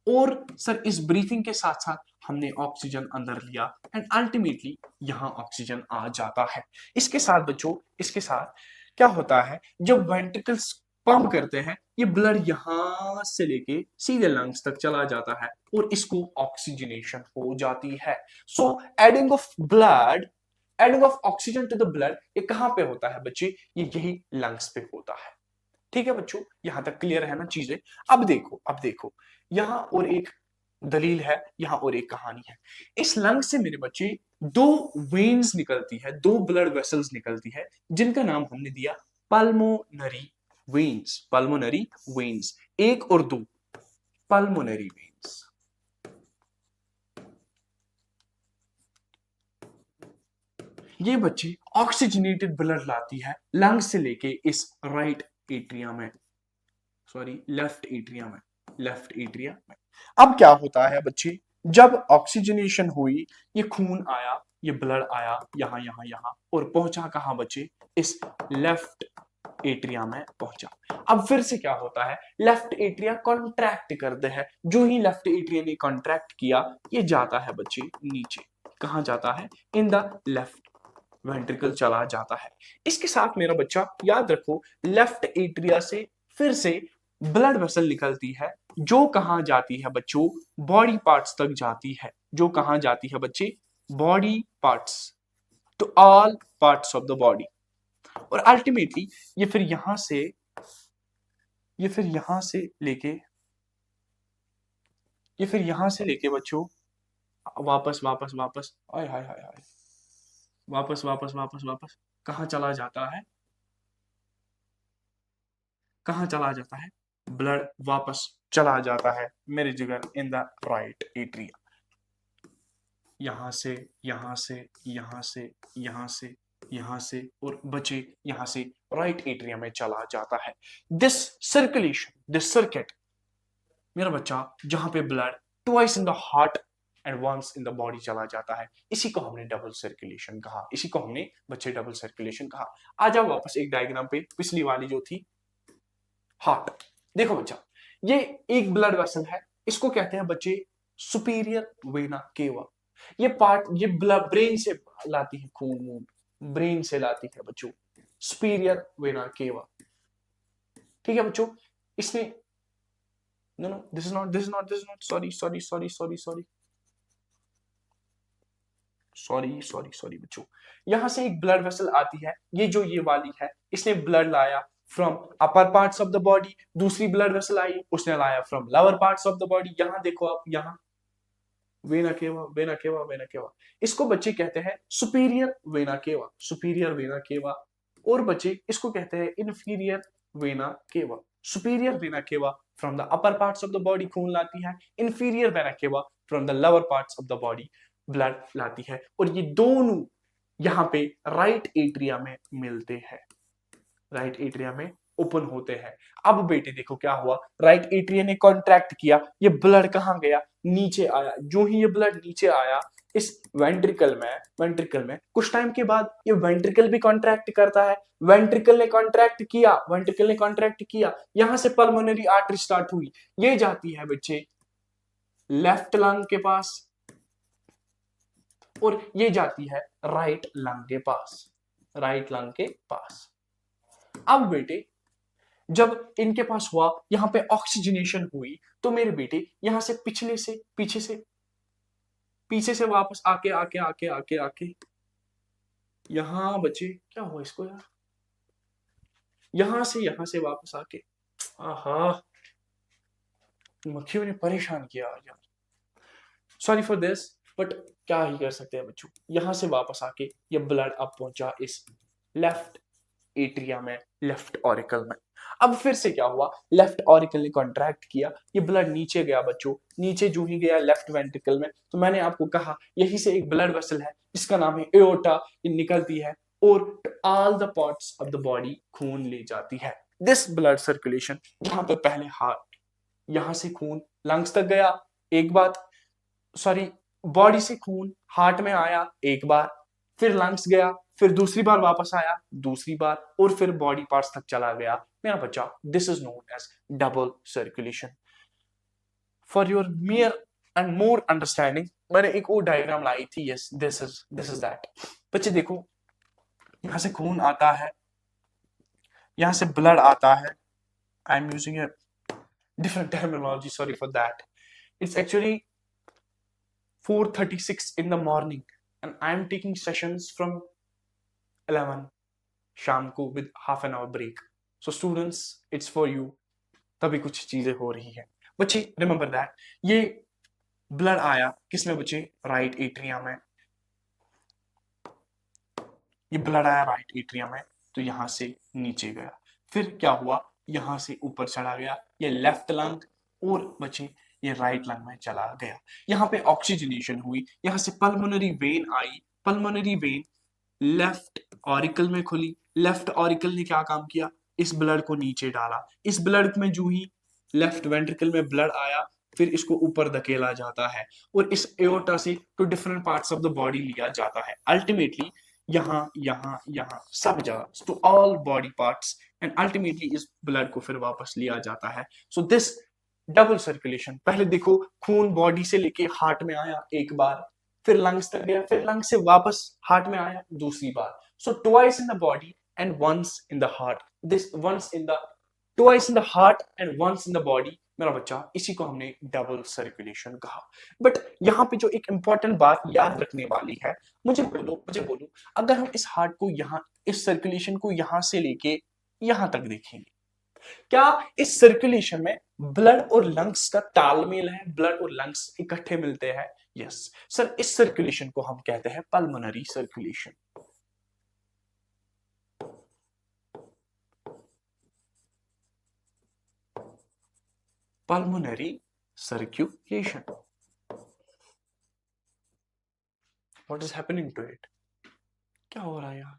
और सर इस ब्रीथिंग के साथ साथ हमने ऑक्सीजन अंदर लिया, एंड अल्टीमेटली यहां ऑक्सीजन आ जाता है। इसके साथ बच्चों, इसके साथ क्या होता है, जब वेंट्रिकल्स पंप करते हैं, ये ब्लड यहां से लेके सीधे लंग्स तक चला जाता है, और इसको ऑक्सीजनेशन हो जाती है। So adding of blood, adding of oxygen to the blood, ये कहां पे होता है बच्चे? ये यही लंग्स पे होता है। ठीक है बच्चों, यहां तक क्लियर है ना चीजें? अब देखो, अब देखो, यहां और एक दलील है, यहां और एक कहानी है। इस लंग से मेरे बच्चे दो वेन्स निकलती है, दो ब्लड वेसल्स निकलती है, जिनका नाम हमने दिया पल्मोनरी वेन्स, पल्मोनरी वेन्स, एक और दो पल्मोनरी वेन्स। ये बच्चे ऑक्सीजनेटेड ब्लड लाती है लंग से लेके इस राइट एट्रिया में, सॉरी लेफ्ट एट्रिया में, लेफ्ट एट्रिया में। अब क्या होता है बच्चे, जब ऑक्सीजनेशन हुई, ये खून आया, ये ब्लड आया यहां यहां यहां, और पहुंचा कहां बच्चे? इस लेफ्ट एट्रिया में पहुंचा। अब फिर से क्या होता है, लेफ्ट एट्रिया कॉन्ट्रैक्ट करते हैं, जो ही लेफ्ट एट्रिया ने कॉन्ट्रैक्ट किया, ये जाता है बच्चे नीचे। कहां जाता है? इन द लेफ्ट वेंट्रिकल चला जाता है। इसके साथ मेरा बच्चा याद रखो, लेफ्ट एट्रिया से फिर से ब्लड वेसल निकलती है, जो कहां जाती है बच्चों? बॉडी पार्ट्स तक जाती है। जो कहां जाती है बच्चे? Body parts, to all parts of the body. और अल्टीमेटली ये फिर यहां से, ये फिर यहां से लेके, ये फिर यहां से लेके बच्चों वापस वापस वापस, हाय हाय हाय हाय, वापस वापस वापस वापस कहां चला जाता है? कहां चला जाता है? ब्लड वापस चला जाता है मेरे जिगर इन द राइट एट्रिया। यहां से, यहां से, यहां से, यहां से, यहां से, और बचे यहां से राइट एट्रिया में चला जाता है। दिस सर्कुलेशन, दिस सर्किट मेरा बच्चा, जहां पे blood twice in the heart and once in the body चला जाता है, इसी को हमने डबल सर्कुलेशन कहा, इसी को हमने बच्चे डबल सर्कुलेशन कहा। आ जाओ वापस एक डायग्राम पे, पिछली वाली जो थी हार्ट। देखो बच्चा, ये एक ब्लड वेसल है, इसको कहते हैं बच्चे सुपीरियर वेना केवा। ये पार्ट, ये ब्लड ब्रेन से लाती है खून वून, ब्रेन से लाती है बच्चों, सुपीरियर वेना केवा। ठीक है बच्चों, इसने, no no this is not, this is not, this is not, sorry sorry sorry sorry sorry sorry sorry sorry बच्चों, यहां से एक ब्लड वेसल आती है, ये जो ये वाली है, इसने ब्लड लाया from upper parts of the body. दूसरी ब्लड वेसल आई, उसने लाया from lower parts of the body. यहां देखो आप, यहां vena cava, vena cava, vena cava, इसको बच्चे कहते हैं superior vena cava, superior vena cava. और बच्चे इसको कहते हैं inferior vena cava. Superior vena cava from the upper parts of the body खून लाती है, inferior vena cava from the lower parts of the body blood लाती है। और ये दोनों यहां पे राइट एट्रिया में मिलते हैं, राइट एट्रिया में ओपन होते हैं। अब बेटे देखो क्या हुआ, राइट एट्रिया ने कॉन्ट्रैक्ट किया, ये ब्लड कहां गया? नीचे आया। जो ही ये ब्लड नीचे आया इस वेंट्रिकल में, वेंट्रिकल में कुछ टाइम के बाद ये वेंट्रिकल भी कॉन्ट्रैक्ट करता है। वेंट्रिकल ने कॉन्ट्रैक्ट किया, वेंट्रिकल ने कॉन्ट्रैक्ट किया, यहां से पल्मोनरी आर्टरी स्टार्ट हुई, ये जाती है बच्चे लेफ्ट लंग के पास, और ये जाती है राइट लंग के पास। राइट लंग के पास। अब बेटे जब इनके पास हुआ, यहां पे ऑक्सीजनेशन हुई, तो मेरे बेटे यहां से पिछले से पीछे से वापस आके आके आके आके आके यहां बचे, क्या हुआ इसको यार, यहां से वापस आके, आहा मक्खियों ने परेशान किया यार, सॉरी फॉर दिस, बट क्या ही कर सकते हैं बच्चों। यहां से वापस आके ये ब्लड अब पहुंचा इस लेफ्ट एट्रिया में, लेफ्ट ऑरिकल में। अब फिर से क्या हुआ, लेफ्ट ऑरिकल ने कॉन्ट्रैक्ट किया, ये ब्लड नीचे गया बच्चों, नीचे जो ही गया लेफ्ट वेंट्रिकल में, तो मैंने आपको कहा यही से एक ब्लड वेसल है, इसका नाम है एओर्टा, ये निकलती है और all the parts of the body खून ले जाती है। दिस ब्लड सर्कुलेशन, यहाँ पे पहले हार्ट, यहां से खून लंग्स तक गया एक बात, सॉरी बॉडी से खून हार्ट में आया एक बार, फिर लंग्स गया, फिर दूसरी बार वापस आया दूसरी बार, और फिर बॉडी पार्ट्स तक चला गया मेरा बच्चा। This is known as double circulation. For your mere and more understanding मैंने एक और डायग्राम लाई थी, यस दिस इज दैट। बच्चे देखो, यहां से खून आता है, यहां से ब्लड आता है, I am using A different terminology, sorry for that. It's actually 4:36 in the morning and I'm taking sessions from 11 शाम को with half an hour break. So students, it's for you. तभी कुछ चीजें हो रही है बच्चे, रिमेंबर दैट। ये ब्लड आया किसमें बच्चे, राइट एट्रिया में, ये ब्लड आया राइट एट्रिया में, तो यहां से नीचे गया, फिर क्या हुआ, यहां से ऊपर चढ़ा गया, ये लेफ्ट लंग, और बच्चे ये राइट लंग में चला गया। यहाँ पे ऑक्सीजनेशन हुई, यहाँ से पल्मोनरी वेन आई, पल्मोनरी वेन लेफ्ट ऑरिकल में खुली, लेफ्ट ऑरिकल ने क्या काम किया, इस ब्लड को नीचे डाला, इस ब्लड में जो ही लेफ्ट वेंट्रिकल में ब्लड आया, फिर इसको ऊपर धकेला जाता है और इस एओर्टा से to different parts of the body लिया जाता है, अल्टीमेटली यहाँ यहाँ यहाँ सब जगह to all body parts, and ultimately इस ब्लड को फिर वापस लिया जाता है। सो दिस डबल सर्कुलेशन, पहले देखो खून बॉडी से लेके हार्ट में आया एक बार, फिर लंग्स तक गया, फिर लंग्स से वापस हार्ट में आया दूसरी बार। So twice in the body and once in the heart, this once in the twice in the heart and once in the body मेरा बच्चा, इसी को हमने डबल सर्कुलेशन कहा। बट यहाँ पे जो एक इंपॉर्टेंट बात याद रखने वाली है, मुझे बोलो अगर हम इस हार्ट को यहाँ, इस सर्कुलेशन को यहां से लेके यहां तक देखेंगे, क्या इस सर्कुलेशन में ब्लड और लंग्स का तालमेल है, ब्लड और लंग्स इकट्ठे मिलते हैं? यस सर, इस सर्कुलेशन को हम कहते हैं pulmonary circulation. Pulmonary circulation, what is happening to it, क्या हो रहा है यार?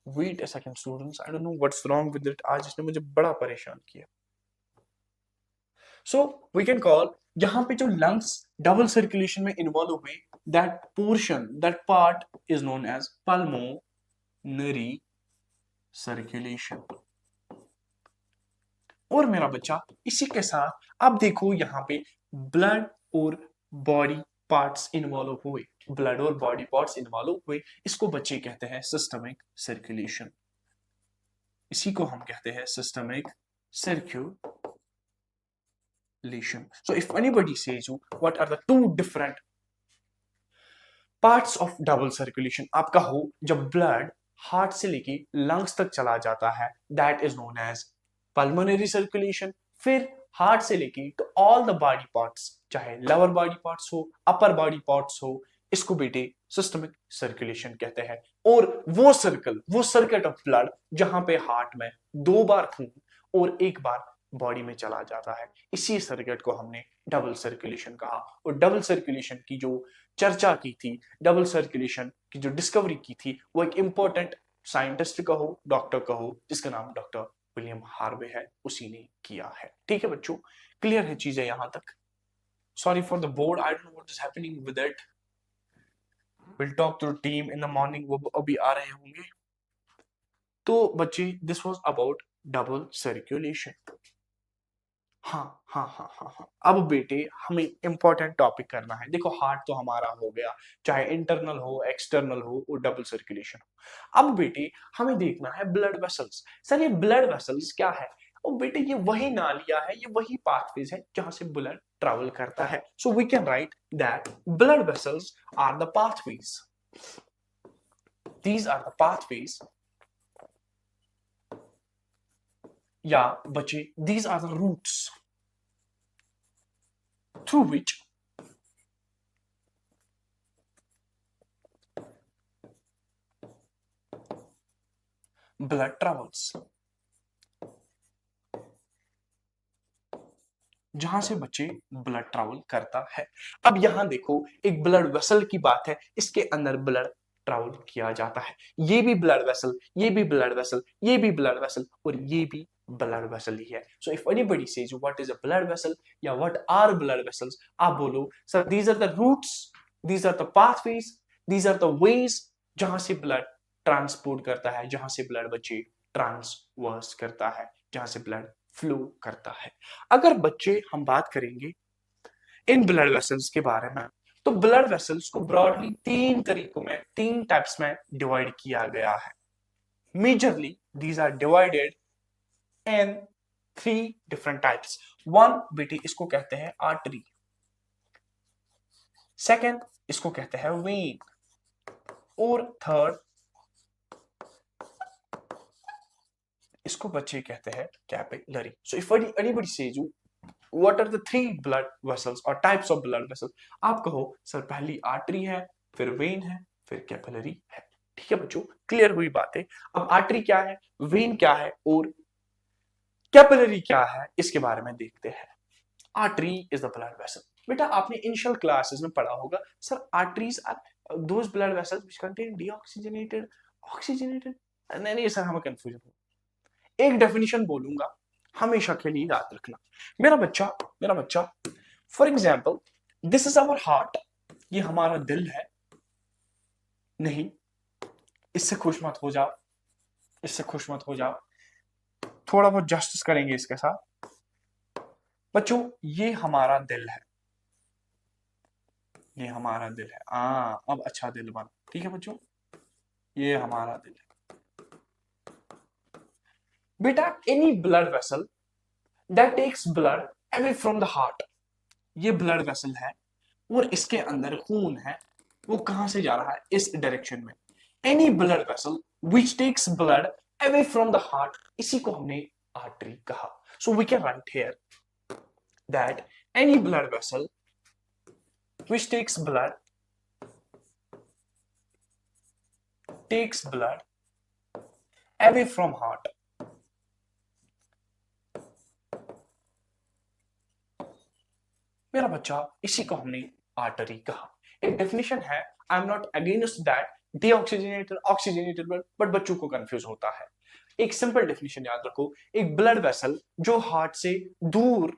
Wait a second students, I don't know what's wrong with it, आज इसने मुझे बड़ा परेशान किया। सो वी कैन कॉल, यहां पे जो लंग्स डबल सर्कुलेशन में इन्वॉल्व हुए, that portion, that part is known as pulmonary circulation. और मेरा बच्चा इसी के साथ अब देखो यहाँ पे ब्लड और बॉडी पार्ट्स इन्वॉल्व हुए, ब्लड और बॉडी पार्ट्स इन्वॉल्व हुए, इसको बच्चे कहते हैं सिस्टमिक सर्कुलेशन, इसी को हम कहते हैं systemic circulation. So if anybody says you what are the two different parts of double circulation, आप कहो जब ब्लड हार्ट से लेके लंग्स तक चला जाता है, that is known as pulmonary circulation. फिर हार्ट से लेके to all the body parts, चाहे लोअर बॉडी पार्ट्स हो, अपर बॉडी पार्ट्स हो, इसको बेटे सिस्टमिक सर्कुलेशन कहते हैं। और वो सर्कल, वो सर्किट ऑफ ब्लड जहां पे हार्ट में 2 बार खून और 1 बार बॉडी में चला जाता है, इसी सर्किट को हमने डबल सर्कुलेशन कहा। और डबल सर्कुलेशन की जो चर्चा की थी, डबल सर्कुलेशन की जो डिस्कवरी की थी, वो एक इंपॉर्टेंट साइंटिस्ट कहो, डॉक्टर कहो, जिसका नाम डॉक्टर विलियम हार्वे है, उसी ने किया है। ठीक है बच्चों, क्लियर है चीजें यहां तक? Sorry for the board, I don't know what is happening with it. Will talk to team in the morning, वो अभी आ रहे होंगे। तो बच्चे, this was about double circulation. हाँ हाँ हाँ हाँ हाँ। अब बेटे हमें इंपॉर्टेंट टॉपिक करना है। देखो हार्ट तो हमारा हो गया, चाहे इंटरनल हो एक्सटर्नल हो और डबल सर्कुलेशन हो। अब बेटे हमें देखना है ब्लड वेसल्स। सर ये ब्लड वेसल्स क्या है? और बेटे ये वही नालियां है, ये वही पाथवेज है जहां से ब्लड ट्रैवल करता है। So we can write that blood vessels are the pathways. These are the pathways, या बच्चे these are the routes through which blood travels, जहां से बच्चे ब्लड ट्रैवल करता है। अब यहां देखो एक ब्लड वेसल की बात है, इसके अंदर ब्लड ट्रैवल किया जाता है। ये भी ब्लड वेसल, ये भी ब्लड वेसल, ये भी ब्लड वेसल और ये भी ब्लड वेसल ही है। So if anybody says what is a blood vessel या व्हाट आर ब्लड वेसल्स, आप बोलो sir these are the routes, these are the pathways, these are the ways जहां से ब्लड ट्रांसपोर्ट करता है, जहां से ब्लड बच्चे ट्रांसवर्स करता है, जहां से ब्लड फ्लो करता है। अगर बच्चे हम बात करेंगे इन ब्लड वेसल्स के बारे में, तो ब्लड वेसल्स को ब्रॉडली तीन तरीकों में, तीन टाइप्स में डिवाइड किया गया है। Majorly these are divided in three different types. One बेटी इसको कहते हैं आर्टरी, सेकेंड इसको कहते हैं वेन, और थर्ड इसको बच्चे कहते हैं capillary. So if anybody says you what are the three blood vessels और टाइप्स ऑफ ब्लड वेसल, आप कहो सर पहली आर्टरी है, फिर वेन है, फिर कैपिलरी है। ठीक है बच्चों, क्लियर हुई बातें। अब आर्टरी क्या है, वेन क्या है और कैपिलरी क्या है, इसके बारे में देखते हैं। Artery is the blood vessel. बेटा आपने इनिशियल क्लासेस में पढ़ा होगा sir arteries are those blood vessels which contain deoxygenated oxygenated. नहीं सर हमें कंफ्यूजन हो। एक डेफिनेशन बोलूंगा, हमेशा के लिए याद रखना। मेरा बच्चा for example this is our heart, ये हमारा दिल है। नहीं, इससे खुश मत हो जाओ, इससे खुश मत हो जाओ, थोड़ा बहुत जस्टिस करेंगे इसके साथ। बच्चों ये हमारा दिल है, ये हमारा दिल है। अब अच्छा दिल बना। ठीक है बच्चों, ये हमारा दिल है। बेटा any blood vessel that takes blood away from the heart, ये ब्लड वेसल है और इसके अंदर खून है, वो कहां से जा रहा है, इस डायरेक्शन में। Any blood vessel which takes blood away from the heart, इसी को हमने आर्टरी कहा। So we can write here that any blood vessel which takes blood away from heart, मेरा बच्चा इसी को हमने आर्टरी कहा। एक डेफिनेशन है, आई am not against that deoxygenated oxygenated blood, but बच्चों को कंफ्यूज होता है। एक सिंपल डेफिनेशन याद रखो, एक ब्लड वेसल जो हार्ट से दूर,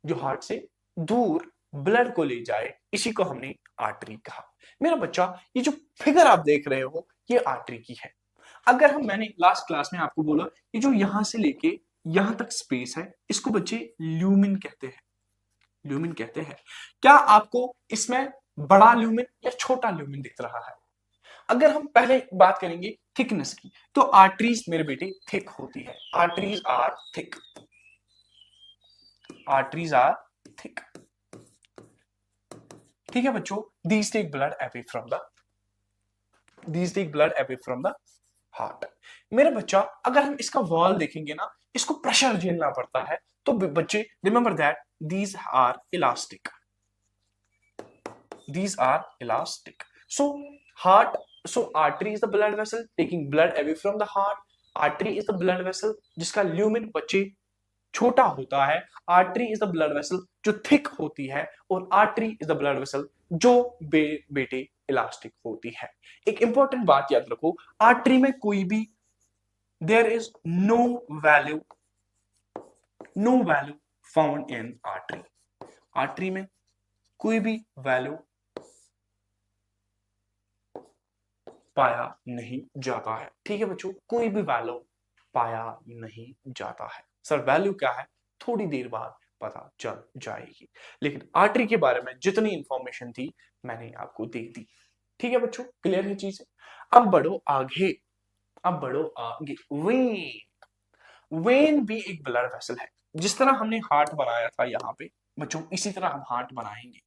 जो हार्ट से दूर ब्लड को ले जाए, इसी को हमने आर्टरी कहा। मेरा बच्चा ये जो फिगर आप देख रहे हो ये आर्टरी की है। अगर हम, मैंने लास्ट क्लास में आपको बोला ये जो यहां से लेके यहां तक स्पेस है, इसको बच्चे ल्यूमिन कहते हैं, ल्यूमिन कहते हैं। क्या आपको इसमें बड़ा ल्यूमिन या छोटा ल्यूमिन दिख रहा है? अगर हम पहले बात करेंगे थिकनेस की, तो आर्टरीज मेरे बेटे थिक होती है, arteries are thick, arteries are thick. ठीक है बच्चों, these take blood away from the, these take blood away from the heart. मेरा बच्चा अगर हम इसका वॉल देखेंगे ना, इसको प्रेशर झेलना पड़ता है, तो बच्चे remember that these are elastic, these are elastic. So heart, so artery is the blood vessel taking blood away from the heart. Artery is the blood vessel जिसका ल्यूमिन बच्चे छोटा होता है। Artery is the blood vessel जो थिक होती है, और artery is the blood vessel जो बेटे इलास्टिक होती है। एक इंपॉर्टेंट बात याद रखो, आर्टरी में कोई भी, there is no value found in artery. Artery में कोई भी वैल्यू पाया नहीं जाता है। ठीक है बच्चों, कोई भी वैल्यू पाया नहीं जाता है। सर वैल्यू क्या है? थोड़ी देर बाद पता चल जाएगी। लेकिन आर्टरी के बारे में जितनी इंफॉर्मेशन थी मैंने आपको दे दी। ठीक है बच्चों, क्लियर है चीजें। अब बढ़ो आगे, अब बढ़ो आगे। वेन, वेन भी एक ब्लड वेसल है। जिस तरह हमने हार्ट बनाया था यहाँ पे बच्चों, इसी तरह हम हार्ट बनाएंगे।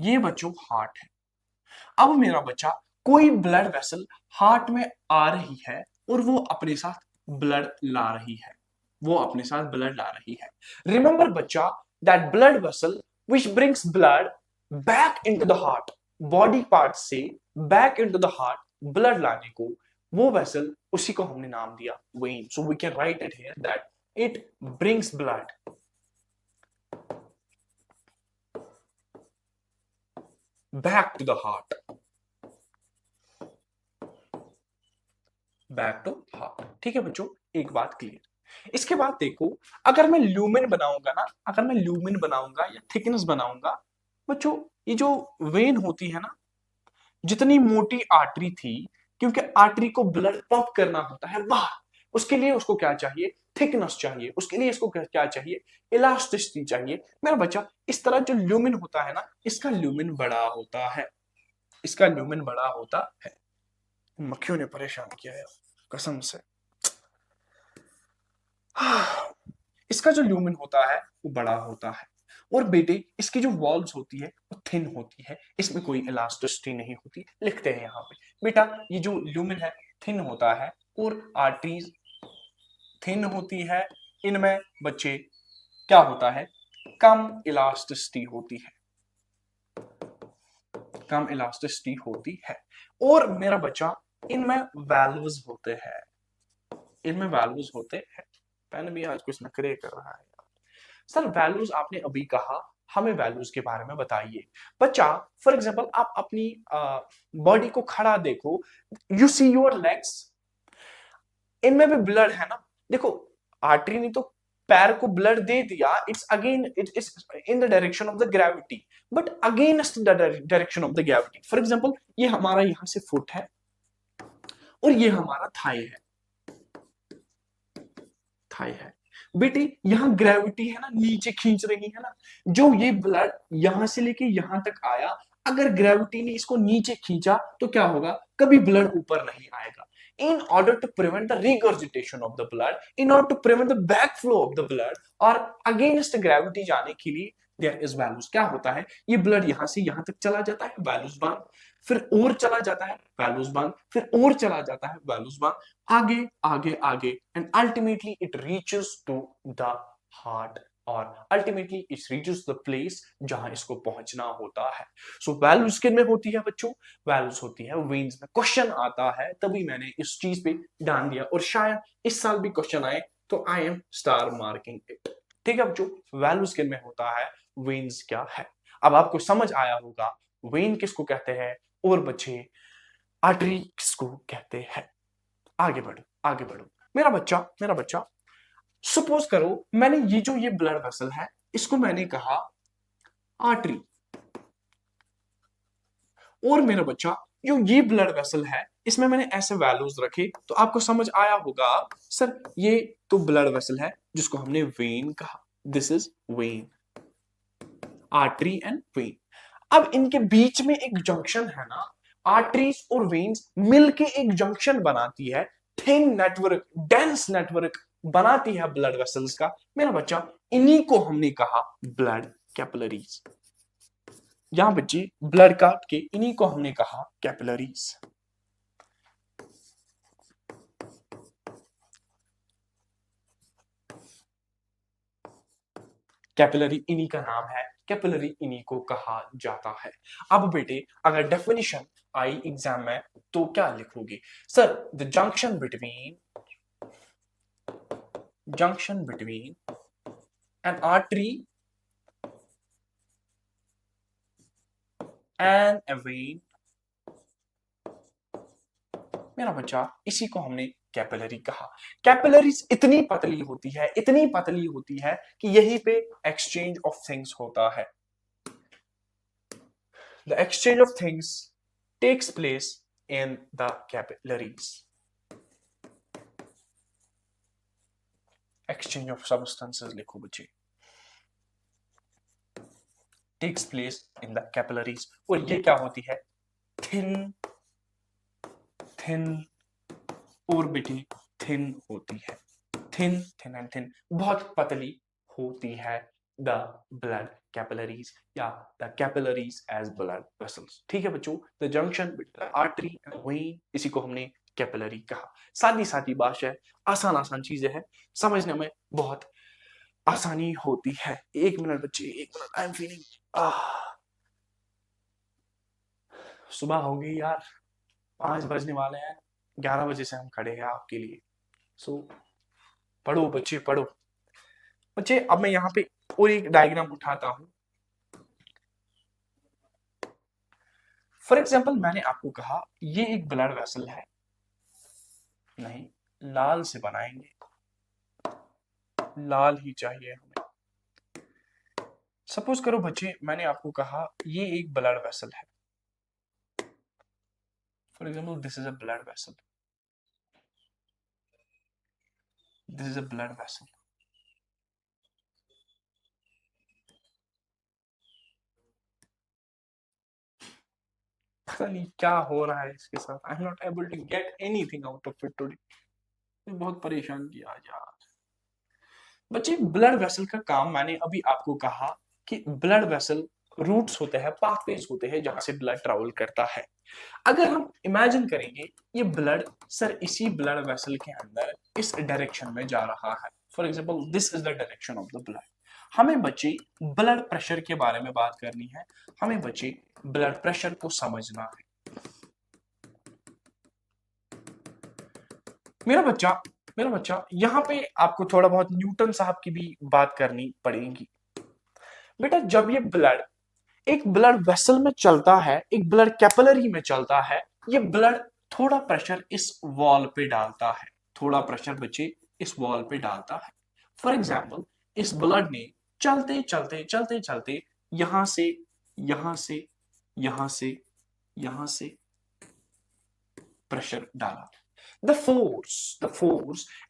ये बच्चों हार्ट है। अब मेरा बच्चा कोई ब्लड वेसल हार्ट में आ रही है और वो अपने साथ ब्लड ला रही है, वो अपने साथ ब्लड ला रही है। रिमेंबर बच्चा, that blood vessel which brings blood back into the heart, body part से back into the heart blood लाने को, वो वेसल, उसी को हमने नाम दिया vein. So we can write it here that it brings blood back to the heart, back to heart. ठीक है बच्चों, एक बात क्लियर। इसके बाद देखो, अगर मैं ल्यूमेन बनाऊंगा ना, अगर मैं ल्यूमेन बनाऊंगा या थिकनेस बनाऊंगा बच्चों, ये जो वेन होती है ना, जितनी मोटी आर्टरी थी, क्योंकि आर्टरी को ब्लड पंप करना होता है बाहर, उसके लिए उसको क्या चाहिए, थिकनेस चाहिए। उसके लिए इसको क्या चाहिए, इलास्टिसिटी चाहिए। मेरा बच्चा, इस तरह जो ल्यूमेन होता है ना, इसका ल्यूमेन बड़ा होता है, इसका ल्यूमेन बड़ा होता है। मक्खियों ने परेशान किया है कसम से। इसका जो ल्यूमेन होता है वो बड़ा होता है, और बेटे इसकी जो वॉल्स होती है वो थिन होती है, इसमें कोई इलास्टिसिटी नहीं होती। लिखते हैं यहाँ पे बेटा, ये जो ल्यूमेन है थिन होता है और आर्टरीज थिन होती है। इनमें बच्चे क्या होता है, कम इलास्टिसिटी होती है, कम इलास्टिसिटी होती है। और मेरा बच्चा, इनमें वैल्व्स होते हैं, इनमें वैल्व्स होते हैं। पेन भी आज कुछ नखरे कर रहा है। सर वैल्यूज आपने अभी कहा, हमें वैल्यूज के बारे में बताइए। बच्चा, फॉर एग्जांपल आप अपनी बॉडी को खड़ा देखो, यू सी योर लेग्स, इनमें भी ब्लड है ना। देखो, आर्टरी ने तो पैर को ब्लड दे दिया, it's again it is in the direction of the gravity, but against the direction of the gravity. For example ये हमारा यहां से फुट है और ये हमारा थाई है, थाई है। बेटे यहां ग्रेविटी है ना, नीचे खींच रही है ना, जो ये ब्लड यहां से लेके यहां तक आया, अगर ग्रेविटी ने इसको नीचे खींचा तो क्या होगा, कभी ब्लड ऊपर नहीं आएगा। In order to prevent the regurgitation of the blood, in order to prevent the back flow of the blood, और अगेंस्ट ग्रेविटी जाने के लिए देयर इज वैल्यूज। क्या होता है, ये ब्लड यहां से यहां तक चला जाता है, वैल्यूज बांध, फिर और चला जाता है, वैल्यूज बांध, फिर और चला जाता है, वैल्यूज बांध, आगे आगे आगे, and ultimately it reaches to the heart, और ultimately it reaches the place जहां इसको पहुंचना होता है। सो वैल्यूज किन में होती है बच्चों, वैल्यूज होती है वेन्स में। क्वेश्चन आता है तभी मैंने इस चीज पे ध्यान दिया, और शायद इस साल भी क्वेश्चन आए तो I am star marking it. ठीक है बच्चों, वैल्यूज किन में होता है, वेन्स क्या है। अब आपको समझ आया होगा वेन किसको कहते हैं और बच्चे आर्टरी किसको कहते हैं। आगे बढ़ो, आगे बढ़ो। मेरा बच्चा, मेरा बच्चा, सपोज करो मैंने ये जो ये ब्लड वेसल है इसको मैंने कहा आर्टरी, और मेरा बच्चा जो ये ब्लड वेसल है इसमें मैंने ऐसे वैल्यूज रखे, तो आपको समझ आया होगा सर ये तो ब्लड वेसल है जिसको हमने वेन कहा, this is when, artery and when. अब इनके बीच में एक जंक्शन है ना, आर्टरीज और वेन्स मिलके एक जंक्शन बनाती है, थिन नेटवर्क, डेंस नेटवर्क बनाती है ब्लड वेसल्स का। मेरा बच्चा, इन्हीं को हमने कहा ब्लड कैपिलरीज। यहां बच्चे ब्लड काट के इन्हीं को हमने कहा कैपिलरीज। कैपिलरी इन्हीं का नाम है, कैपिलरी इन्हीं को कहा जाता है। अब बेटे अगर डेफिनेशन आई एग्जाम में तो क्या लिखोगे, sir the junction between an artery and a vein। मेरा बच्चा, इसी को हमने कैपिलरी कहा। कैपिलरीज इतनी पतली होती है, इतनी पतली होती है कि यहीं पे एक्सचेंज ऑफ थिंग्स होता है। The exchange of things takes place in the capillaries. Exchange of substances लिखो बच्चे, takes place in the capillaries. और ये क्या होती है, थिन थिन और बेटी थिन होती है, थिन थिन एंड थिन, बहुत पतली होती है द ब्लड कैपिलरीज या the capillaries as blood vessels. ठीक है बच्चों, the junction between artery and vein, इसी को हमने कैपिलरी कहा। सादी सादी भाषा है, आसान आसान चीजें हैं, समझने में बहुत आसानी होती है। एक मिनट बच्चे, एक मिनट, आई एम फीलिंग, सुबह हो गई यार, 5 बजने वाले हैं, 11 बजे से हम खड़े हैं आपके लिए। सो पढ़ो बच्चे पढ़ो। बच्चे अब मैं यहाँ पे और एक डायग्राम उठाता हूं। फॉर एग्जाम्पल मैंने आपको कहा ये एक ब्लड वेसल है, नहीं लाल से बनाएंगे, लाल ही चाहिए हमें। सपोज करो बच्चे मैंने आपको कहा ये एक ब्लड वेसल है, for example this is a blood vessel, this is a blood vessel. पता नहीं क्या हो रहा है इसके साथ, I am not able to get anything out of it today, बहुत परेशान किया यार। बच्चे ब्लड वेसल का काम मैंने अभी आपको कहा कि ब्लड वेसल रूट्स होते हैं, पाथवेज होते हैं जहां से ब्लड ट्रेवल करता है। अगर हम इमेजिन करेंगे ये ब्लड सर इसी ब्लड वेसल के अंदर इस डायरेक्शन में जा रहा है, for example this is the direction of the blood. हमें बच्चे ब्लड प्रेशर के बारे में बात करनी है, हमें बच्चे ब्लड प्रेशर को समझना है। मेरा बच्चा मेरा बच्चा यहाँ पे आपको थोड़ा बहुत न्यूटन साहब की भी बात करनी पड़ेगी। बेटा जब ये ब्लड एक ब्लड वेसल में चलता है, एक ब्लड कैपिलरी में चलता है, ये ब्लड थोड़ा प्रेशर इस वॉल पे डालता है, थोड़ा प्रेशर बच्चे इस वॉल पे डालता है। फॉर एग्जाम्पल इस ब्लड ने चलते चलते चलते चलते यहां से यहां से यहां से यहां से प्रेशर डाला। The force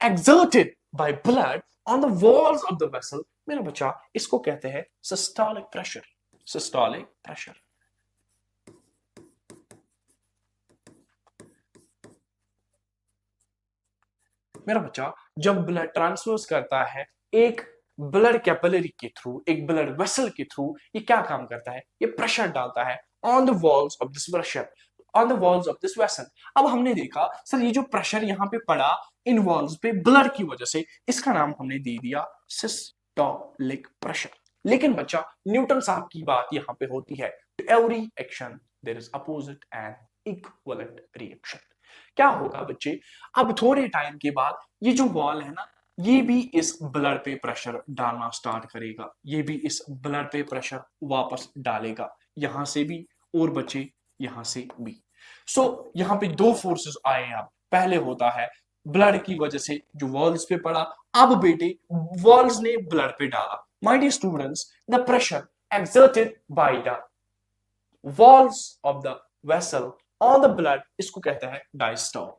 exerted by blood on the walls of the vessel, मेरा बच्चा इसको कहते हैं systolic pressure, systolic pressure। मेरा बच्चा जब ब्लड ट्रांसफर करता है एक ब्लड कैपिलरी के थ्रू, एक ब्लड वेसल के थ्रू, ये क्या काम करता है, ये प्रेशर डालता है on the walls of this pressure, on the walls of this vessel. अब हमने देखा सर ये जो प्रेशर यहाँ पे पड़ा इन वॉल्स पे ब्लड की वजह से, इसका नाम हमने दे दिया सिस्टोलिक प्रेशर। लेकिन बच्चा न्यूटन साहब की बात यहाँ पे होती है, to every action there is opposite and equivalent reaction. क्या होगा बच्चे, अब थोड़े टाइम के बाद ये जो वॉल है ना, ये भी इस ब्लड पे प्रेशर डालना स्टार्ट करेगा, ये भी इस ब्लड पे प्रेशर वापस डालेगा, यहां से भी और बच्चे यहां से भी। सो यहाँ पे दो फोर्सेस आए। अब पहले होता है ब्लड की वजह से जो वॉल्स पे पड़ा, अब बेटे वॉल्स ने ब्लड पे डाला। My dear students, the pressure exerted by the walls of the vessel on the blood, इसको कहते हैं डायस्टोल,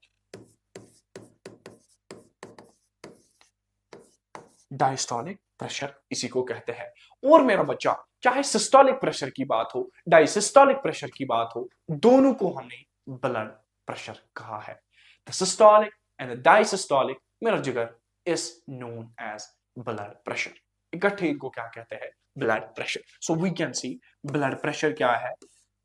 डायस्टोलिक प्रेशर इसी को कहते हैं। और मेरा बच्चा चाहे सिस्टोलिक प्रेशर की बात हो, डायसिस्टोलिक प्रेशर की बात हो, दोनों को हमने ब्लड प्रेशर कहा है। The systolic and the diastolic मेरा जिगर is known as blood pressure. इकट्ठे इनको क्या कहते हैं, blood pressure. So we can see blood pressure क्या है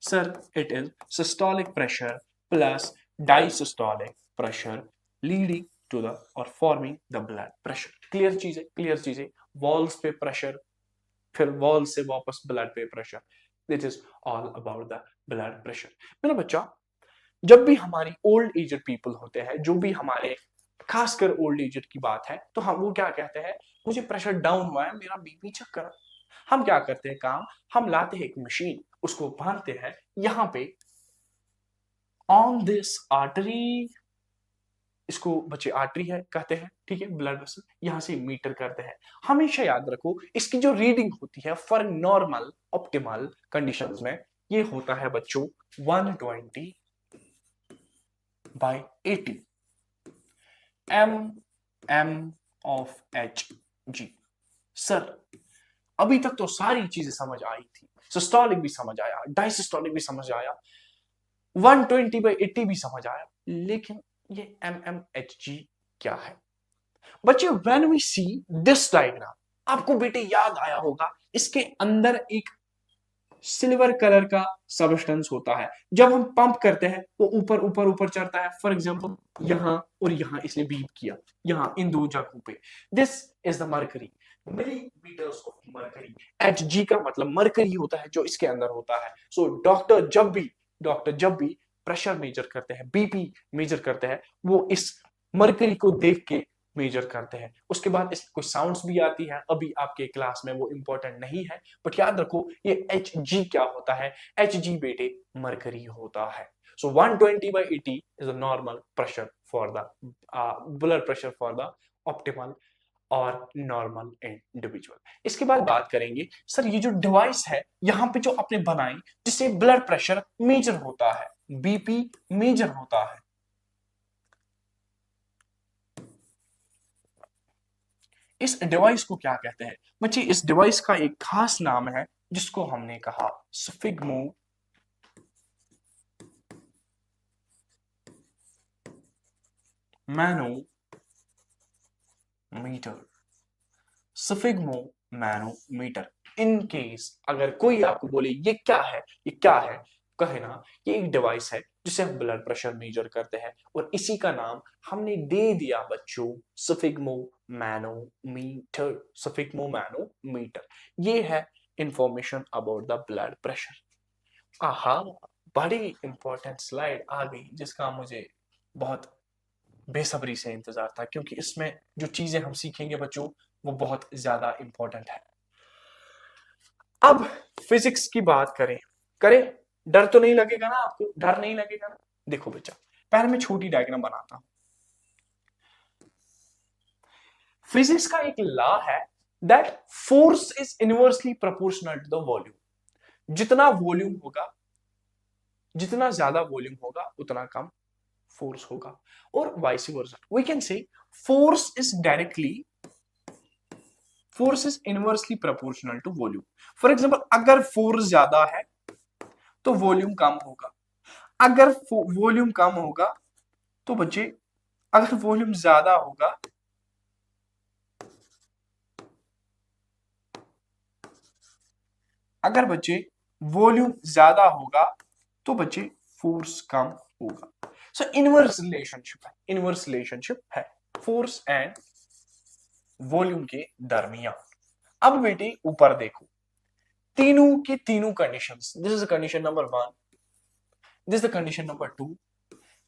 sir, it is systolic pressure plus diastolic pressure leading to the और forming the blood pressure. Clear चीजें, क्लियर चीजें, वॉल्स पे प्रेशर, फिर वॉल से वापस ब्लड पे pressure, this is all about the blood pressure. मेरा बच्चा जब भी हमारी ओल्ड एजेड पीपल होते हैं, जो भी हमारे खासकर ओल्ड एजेड की बात है, तो हम वो क्या कहते हैं, मुझे प्रेशर डाउन हुआ है, मेरा बीपी चेक करो। हम क्या करते हैं काम, हम लाते हैं एक मशीन, उसको बांधते हैं यहां पे ऑन दिस आर्टरी, इसको बच्चे आर्टरी है कहते हैं, ठीक है, ब्लड वेसल, यहां से मीटर करते हैं। हमेशा याद रखो इसकी जो रीडिंग होती है फॉर नॉर्मल ऑप्टिमल कंडीशंस में, ये होता है बच्चों 120/80 M of H G. Sir अभी तक तो सारी चीजें समझ आई थी, सिस्टोलिक भी समझ आया, डायसिस्टोलिक भी समझ आया, 120/80 भी समझ आया, लेकिन ये MMHG क्या है? बच्चे when we see this diagram, आपको बेटे याद आया होगा इसके अंदर एक सिल्वर कलर का सबस्टेंस होता है। जब हम पंप करते हैं वो ऊपर ऊपर ऊपर चढ़ता है। फॉर एग्जांपल यहां और यहां इसने बीप किया, यहां इन दो जगहों पे। This is the mercury, millimetres of mercury. Hg का मतलब मरकरी होता है जो इसके अंदर होता है। सो डॉक्टर जब भी प्रेशर मेजर करते हैं, बीपी मेजर करते हैं, वो इस मरकरी को देख के मेजर करते हैं। उसके बाद इसमें कुछ साउंड्स भी आती है, अभी आपके क्लास में वो इंपॉर्टेंट नहीं है, बट याद रखो ये Hg क्या होता है? Hg बेटे मरकरी होता है। So 120/80 is a normal pressure for the blood pressure for the optimal और नॉर्मल इंडिविजुअल। इसके बाद बात करेंगे सर ये जो डिवाइस है यहां पे जो आपने बनाई जिससे ब्लड प्रेशर मेजर होता है, बीपी मेजर होता है, इस डिवाइस को क्या कहते हैं? बच्चे इस डिवाइस का एक खास नाम है जिसको हमने कहा sphygmo manometer. Sphygmo manometer. In case अगर कोई आपको बोले ये क्या है, ये क्या है, कहे ना ये एक डिवाइस है जिसे हम ब्लड प्रेशर मेजर करते हैं और इसी का नाम हमने दे दिया बच्चों स्फिग्मो मैनोमीटर। स्फिग्मो मैनोमीटर ये है information about the blood pressure. आहा, बड़ी इंपॉर्टेंट स्लाइड आ गई जिसका मुझे बहुत बेसब्री से इंतजार था, क्योंकि इसमें जो चीजें हम सीखेंगे बच्चों वो बहुत ज्यादा इंपॉर्टेंट है। अब फिजिक्स की बात करें डर तो नहीं लगेगा ना आपको? डर नहीं लगेगा ना? देखो बच्चा, पहले मैं छोटी डायग्राम बनाता हूं। फिजिक्स का एक लॉ है that force is inversely proportional to the volume. जितना वॉल्यूम होगा, जितना ज्यादा वॉल्यूम होगा उतना कम फोर्स होगा, और vice versa. We can say force is inversely proportional to volume. For example अगर फोर्स ज्यादा है तो वॉल्यूम कम होगा, अगर वॉल्यूम कम होगा तो बच्चे, अगर वॉल्यूम ज्यादा होगा अगर बच्चे वॉल्यूम ज्यादा होगा तो बच्चे फोर्स कम होगा। सो इनवर्स रिलेशनशिप है फोर्स एंड वॉल्यूम के दरमियान। अब बेटे ऊपर देखो, तीनों के तीनों conditions, this is condition number 1, this is condition number 2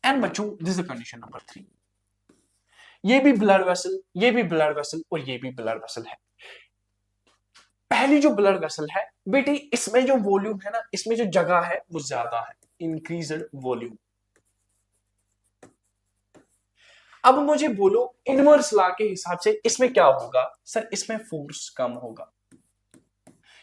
and बच्चों दिस इज कंडीशन नंबर 3। ये भी ब्लड वेसल, ये भी ब्लड वेसल और ये भी ब्लड वेसल है। पहली जो ब्लड वेसल है बेटी, इसमें जो वॉल्यूम है ना, इसमें जो जगह है वो ज्यादा है, इंक्रीज्ड वॉल्यूम। अब मुझे बोलो इनवर्स लॉ के हिसाब से इसमें क्या होगा? सर इसमें फोर्स कम होगा।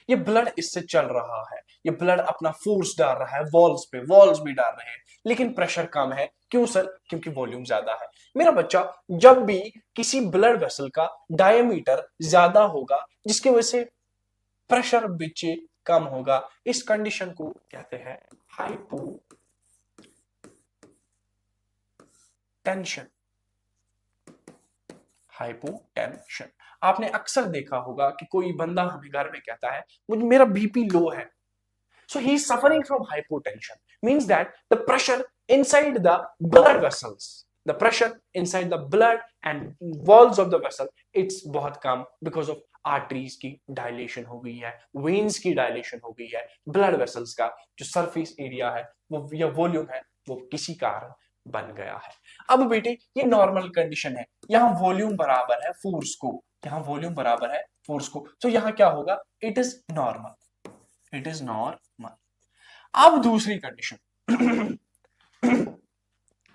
ये ब्लड इससे चल रहा है, ये ब्लड अपना फोर्स डाल रहा है वॉल्स पे, वॉल्स भी डाल रहे हैं, लेकिन प्रेशर कम है। क्यों सर? क्योंकि वॉल्यूम ज्यादा है। मेरा बच्चा, जब भी किसी ब्लड वेसल का डायमीटर ज्यादा होगा जिसकी वजह से प्रेशर बच्चे कम होगा, इस कंडीशन को कहते हैं हाइपोटेंशन। हाइपोटेंशन। आपने अक्सर देखा होगा कि कोई बंदा हमें घर में कहता है मुझे मेरा बीपी लो है, so he is suffering from hypotension, means that the pressure inside the blood vessels, the pressure inside the blood and walls of the vessel, it's बहुत कम because of arteries की डायलेशन हो गई है, वेन्स की डायलेशन हो गई है, ब्लड वेसल्स का जो सरफेस एरिया है वो या वॉल्यूम है वो किसी कारण बन गया है। अब बेटे ये नॉर्मल कंडीशन है, यहाँ वॉल्यूम बराबर है फोर्स को, यहाँ वॉल्यूम बराबर है फोर्स को, तो यहाँ क्या होगा? It is normal, it is normal. अब दूसरी कंडीशन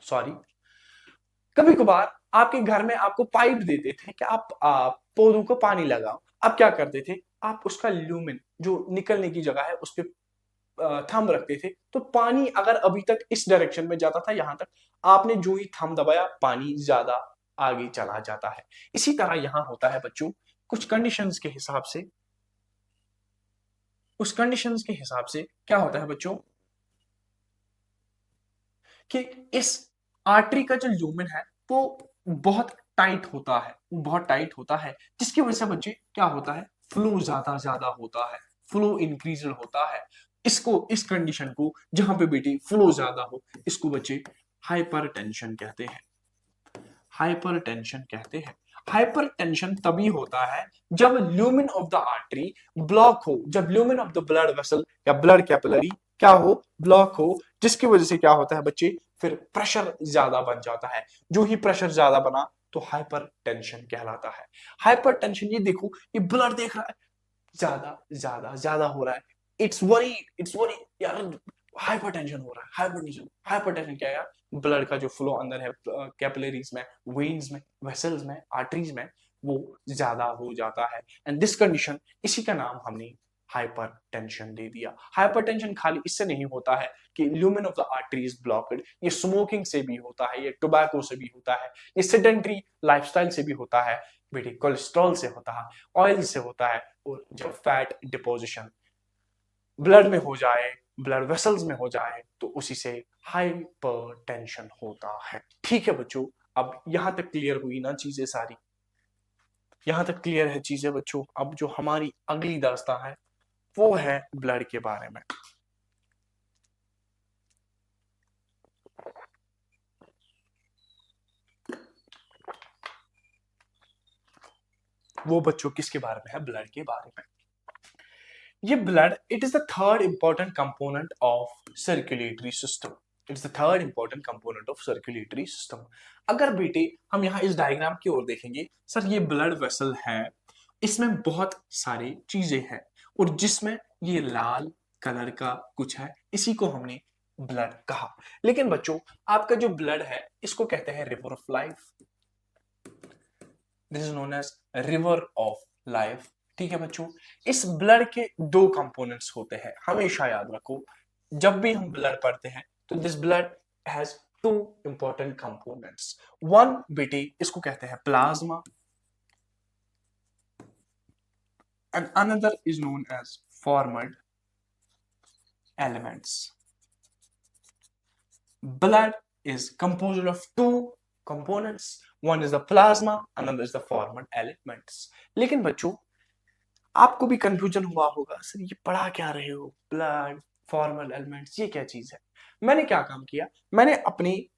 सॉरी, कभी कभार आपके घर में आपको पाइप देते थे कि आप पौधों को पानी लगाओ। अब क्या करते थे आप? उसका ल्यूमिन जो निकलने की जगह है उस पर थंब रखते थे, तो पानी अगर अभी तक इस डायरेक्शन में जाता था यहां तक, आपने जो ही थंब दबाया पानी ज्यादा आगे चला जाता है। इसी तरह यहां होता है बच्चों, कुछ कंडीशंस के हिसाब से, उस कंडीशंस के हिसाब से क्या होता है बच्चों कि इस आर्टरी का जो ल्यूमेन है वो बहुत टाइट होता है, वो बहुत टाइट होता है, जिसकी वजह से बच्चे क्या होता है, फ्लो ज्यादा ज्यादा होता है, फ्लो इंक्रीज होता है। इसको, इस कंडीशन को जहां पे बेटी फ्लो ज्यादा हो, इसको बच्चे हाइपरटेंशन कहते हैं। हाइपरटेंशन कहते हैं। हाइपरटेंशन तभी होता है जब lumen of the artery block हो, जब lumen of the blood vessel या ब्लड कैपिलरी क्या हो, ब्लॉक हो, जिसकी वजह से क्या होता है बच्चे, फिर प्रेशर ज्यादा बन जाता है। जो ही प्रेशर ज्यादा बना तो हाइपरटेंशन कहलाता है। हाइपरटेंशन, ये देखो, ये ब्लड देख रहा है ज्यादा ज्यादा ज्यादा हो रहा है, इट्स वरी यार, हाइपरटेंशन हो रहा है, हाइपरटेंशन। हाइपरटेंशन क्या है यार, ब्लड का जो फ्लो अंदर है कैपिलरीज में, वेन्स में, वेसल्स में, आर्टरीज में, वो ज्यादा हो जाता है। एंड दिस कंडीशन, इसी का नाम हमने हाइपरटेंशन दे दिया। हाइपरटेंशन खाली इससे नहीं होता है कि lumen of the artery is blocked, ये स्मोकिंग से भी होता है, ये टोबैको से भी होता है, ये सेडेंटरी लाइफस्टाइल से भी होता है बेटे, कोलेस्ट्रॉल से होता है, ऑयल से होता है, और जब फैट डिपोजिशन ब्लड में हो जाए, ब्लड वेसल्स में हो जाए, तो उसी से हाइपरटेंशन होता है। ठीक है बच्चों, अब यहां तक क्लियर हुई ना चीजें सारी, यहां तक क्लियर है चीजें बच्चों। अब जो हमारी अगली दास्तां है वो है ब्लड के बारे में। वो बच्चों किसके बारे में है, ब्लड के बारे में। ये blood, it is the third important component of circulatory system. It's the third important component of circulatory system. अगर बेटे हम यहाँ इस डायग्राम की ओर देखेंगे, सर ये ब्लड वेसल है, इसमें बहुत सारी चीजें हैं, और जिसमें ये लाल कलर का कुछ है, इसी को हमने ब्लड कहा। लेकिन बच्चों, आपका जो ब्लड है इसको कहते हैं river of life. This is known as river of life. ठीक है बच्चों, इस ब्लड के दो कंपोनेंट्स होते हैं, हमेशा याद रखो, जब भी हम ब्लड पढ़ते हैं तो this blood has two important components. One बेटे इसको कहते हैं plasma, and another is known as formed elements. Blood is composed of two components. One is the plasma, another is the formed elements. लेकिन बच्चों, आपको भी कंफ्यूजन हुआ होगा, सर ये पढ़ा क्या रहे हो, ब्लड, फॉर्मल एलिमेंट्स, ये क्या चीज है। मैंने क्या काम किया, मैंने अपनी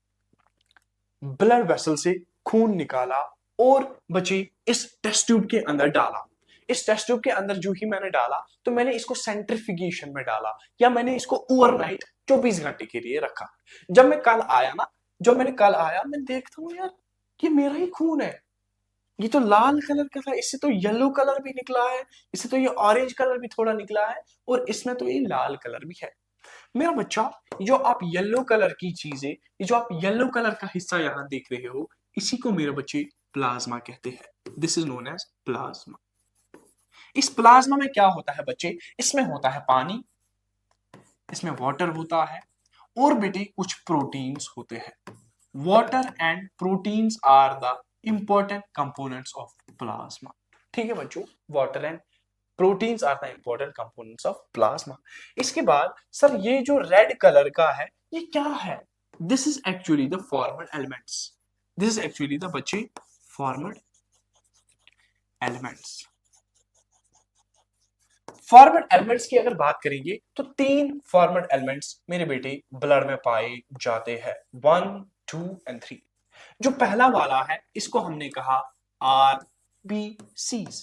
ब्लड वेसल से खून निकाला और बच्चे इस टेस्ट ट्यूब के अंदर डाला। इस टेस्ट ट्यूब के अंदर जो ही मैंने डाला तो मैंने इसको सेंट्रिफिकेशन में डाला, या मैंने इसको ओवरनाइट 24 घंटे के लिए रखा। जब मैं कल आया ना, जब मैंने कल आया, मैं देखता हूँ यार ये मेरा ही खून है, ये तो लाल कलर का था, इससे तो येलो कलर भी निकला है, इससे तो ये ऑरेंज कलर भी थोड़ा निकला है, और इसमें तो ये लाल कलर भी है। मेरा बच्चा, जो आप येलो कलर की चीजें, ये जो आप येलो कलर का हिस्सा यहाँ देख रहे हो, इसी को मेरे बच्चे प्लाज्मा कहते हैं। This is known as plasma. इस प्लाज्मा में क्या होता है बच्चे, इसमें होता है पानी, इसमें वाटर होता है, और बेटे कुछ प्रोटीन्स होते हैं। Water and proteins are the important components of plasma. ठीक है बच्चों, water and proteins are the important components of plasma. इसके बाद सर ये जो रेड कलर का है ये क्या है, this is actually the formed elements. This is actually the बच्चे फॉर्मड एलिमेंट्स। फॉर्मड एलिमेंट्स की अगर बात करेंगे तो तीन फॉर्मड एलिमेंट्स मेरे बेटे ब्लड में पाए जाते हैं, 1, 2 एंड 3। जो पहला वाला है इसको हमने कहा RBCs,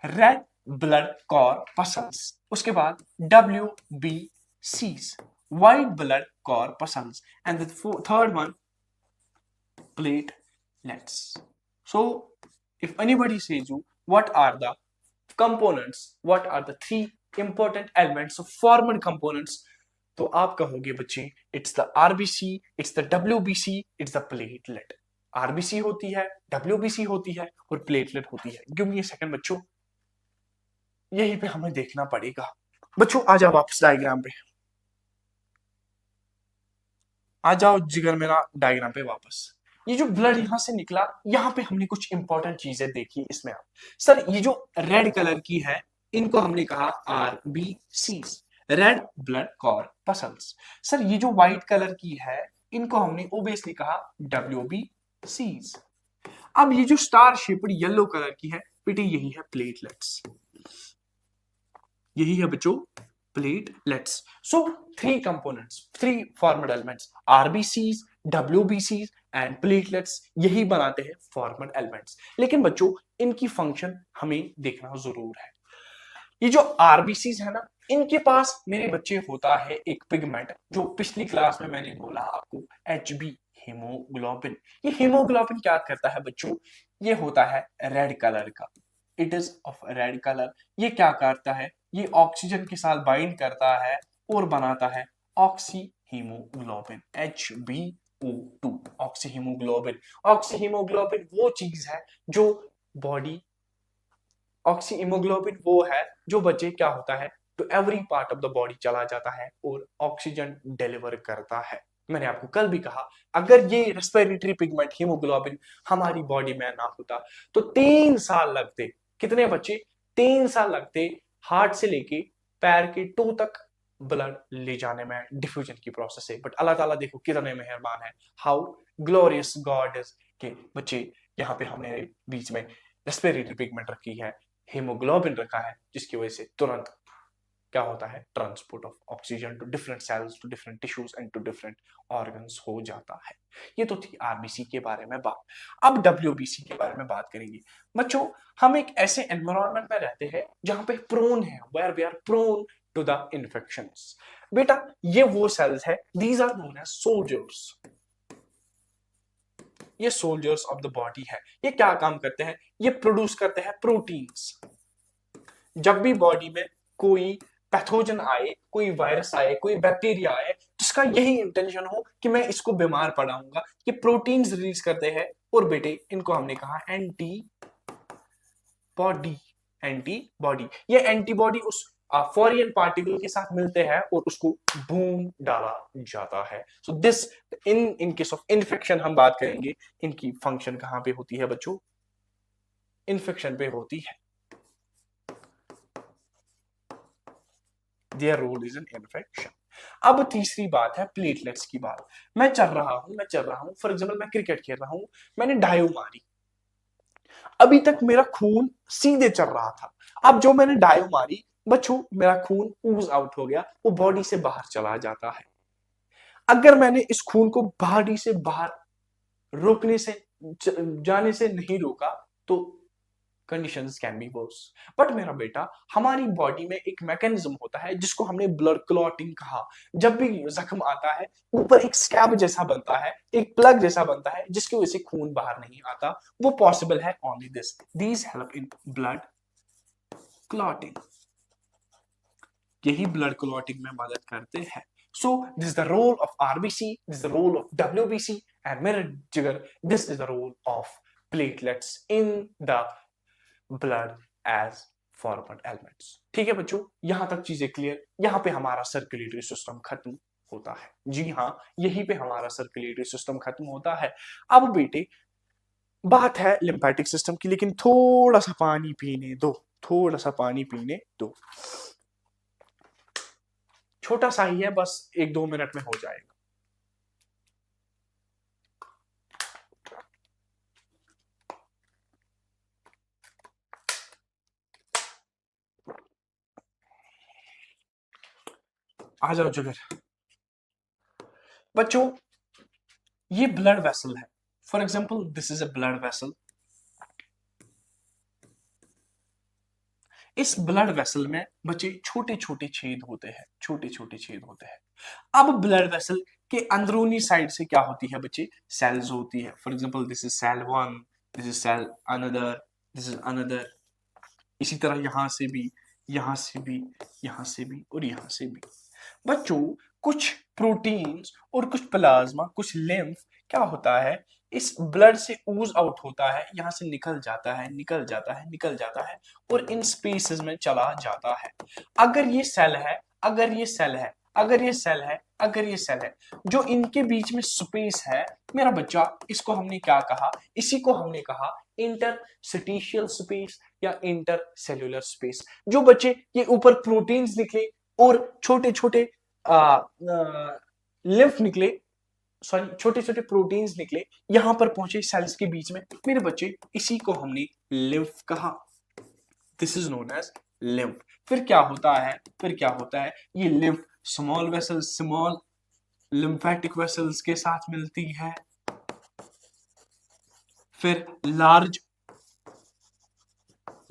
रेड ब्लड कॉर्पसल्स। उसके बाद WBCs, white blood corpuscles, and the third one platelets. So if anybody says you what are the components, what are the three important elements of formed components, तो आप कहोगे बच्चे it's the RBC, it's the WBC, it's the platelet. RBC होती है, WBC होती है, और प्लेटलेट होती है। गिव मी अ सेकंड बच्चों, यहीं पे हमें देखना पड़ेगा। बच्चों आ जाओ वापस डायग्राम पे, आ जाओ जिगर मेरा डायग्राम पे वापस। ये जो ब्लड यहां से निकला, यहां पे हमने कुछ इंपॉर्टेंट चीजें देखी इसमें। आप सर ये जो रेड कलर की है इनको हमने कहा RBC, red blood corpuscles. Sir ये जो व्हाइट कलर की है इनको हमने ओबियसली कहा WBC। अब ये जो स्टार शेप्ड येलो कलर की है बेटे यही है प्लेटलेट्स, यही है बच्चों platelets. So 3 components, 3 formed elements, RBCs, WBCs and platelets, यही बनाते हैं फॉर्मड एलिमेंट्स। लेकिन बच्चों इनकी फंक्शन हमें देखना जरूर है। ये जो RBCs है ना, इनके पास मेरे बच्चे होता है एक पिगमेंट जो पिछली क्लास में मैंने बोला आपको, HB, हीमोग्लोबिन। ये हीमोग्लोबिन क्या करता है बच्चों, ये होता है रेड कलर का, it is of red colour. ये क्या करता है, ये ऑक्सीजन के साथ बाइंड करता है और बनाता है oxy haemoglobin, HbO2, oxy haemoglobin. Oxy haemoglobin वो चीज है जो बॉडी, ऑक्सी हीमोग्लोबिन वो है जो बच्चे क्या होता है to every part of the body चला जाता है और ऑक्सीजन डिलीवर करता है। मैंने आपको कल भी कहा अगर ये रेस्पिरेटरी पिगमेंट हीमोग्लोबिन हमारी बॉडी में ना होता तो 3 साल लगते, कितने बच्चे, 3 साल लगते हार्ट से लेके पैर के टो तक ब्लड ले जाने में डिफ्यूजन की प्रोसेस है। बट अल्लाह ताला देखो कितने मेहरबान है, हाउ ग्लोरियस गॉड इज, के बच्चे यहाँ पे हमने बीच में रेस्पिरेटरी पिगमेंट रखी है, हीमोग्लोबिन रखा है, जिसकी वजह से तुरंत क्या होता है transport of oxygen to different cells, to different tissues and to different organs हो जाता है। ये तो थी RBC के बारे में बात। अब WBC के बारे में बात करेंगे। बच्चों हम एक ऐसे एनवायरनमेंट में रहते हैं जहां पे प्रोन है, where we are prone to the infections. बेटा ये वो सेल्स है, these are known as soldiers. ये सोल्जर्स ऑफ द बॉडी है। ये क्या काम करते हैं, ये प्रोड्यूस करते हैं प्रोटीन्स। जब भी बॉडी में कोई पैथोजन आए, कोई वायरस आए, कोई बैक्टीरिया आए, जिसका यही इंटेंशन हो कि मैं इसको बीमार पड़ाऊंगा, ये प्रोटीन्स रिलीज करते हैं और बेटे इनको हमने कहा एंटीबॉडी। एंटीबॉडी, ये एंटीबॉडी उस फॉरेन पार्टिकल के साथ मिलते हैं और उसको बूम डाला जाता है। So this in case of infection हम बात करेंगे, इनकी फंक्शन कहां पे होती है बच्चों, इन्फेक्शन पे होती है। Their role is an infection. अब तीसरी बात है प्लेटलेट्स की बात। मैं चल रहा हूं, फॉर एग्जाम्पल मैं क्रिकेट खेल रहा हूं, मैंने डायो मारी, अभी तक मेरा खून सीधे चल रहा था। अब जो मैंने डायो मारी बच्चों, मेरा खून ऊज आउट हो गया, वो बॉडी से बाहर चला जाता है। अगर मैंने इस खून को बॉडी से बाहर रोकने से जाने से नहीं रोका तो conditions can be verse. But मेरा बेटा हमारी बॉडी में एक मैकेनिज्म होता है जिसको हमने ब्लड क्लॉटिंग कहा। जब भी जख्म आता है ऊपर एक स्कैब जैसा बनता है, एक प्लग जैसा बनता है, जिसकी वजह से खून बाहर नहीं आता। वो पॉसिबल है only this, these help in blood clotting, यही ब्लड क्लॉटिंग में मदद करते हैं। So this is the role of RBC, this is the role of WBC, and मेरा जिगर this is the role of platelets in the blood as formed elements। ठीक है बच्चों, यहां तक चीजें क्लियर। यहां पे हमारा सर्कुलेटरी सिस्टम खत्म होता है। जी हाँ, यहीं पे हमारा सर्कुलेटरी सिस्टम खत्म होता है। अब बेटे बात है लिम्फेटिक सिस्टम की, लेकिन थोड़ा सा पानी पीने दो, थोड़ा सा पानी पीने दो। छोटा सा ही है, बस 1-2 मिनट में हो जाएगा। आ जाओ जिगर। बच्चों ये ब्लड वेसल है, for example this is a blood vessel. इस ब्लड वेसल में बच्चे छोटे छोटे छेद होते हैं, छोटे छोटे छेद होते हैं। अब ब्लड वेसल के अंदरूनी साइड से क्या होती है बच्चे, सेल्स होती है। For example this is cell 1, this is cell another, this is another. इसी तरह यहां से भी, यहां से भी, यहां से भी और यहां से भी। बच्चों कुछ प्रोटीन्स और कुछ प्लाज्मा, कुछ लिम्फ क्या होता है, इस ब्लड से ऊज आउट होता है, यहां से निकल जाता है, निकल जाता है, निकल जाता है और इन स्पेसेस में चला जाता है। अगर ये सेल है, अगर ये सेल है, अगर ये सेल है, अगर ये सेल है, जो इनके बीच में स्पेस है मेरा बच्चा, इसको हमने क्या कहा, इसी को हमने कहा इंटरस्टिशियल स्पेस या इंटरसेल्यूलर स्पेस। जो बच्चे ये ऊपर प्रोटीन्स निकले और छोटे छोटे लिम्फ निकले, सॉरी छोटे छोटे प्रोटीन्स निकले, यहां पर पहुंचे सेल्स के बीच में मेरे बच्चे, इसी को हमने लिम्फ कहा। This is known as lymph. फिर क्या होता है, फिर क्या होता है, ये lymph small vessels, small lymphatic vessels के साथ मिलती है, फिर लार्ज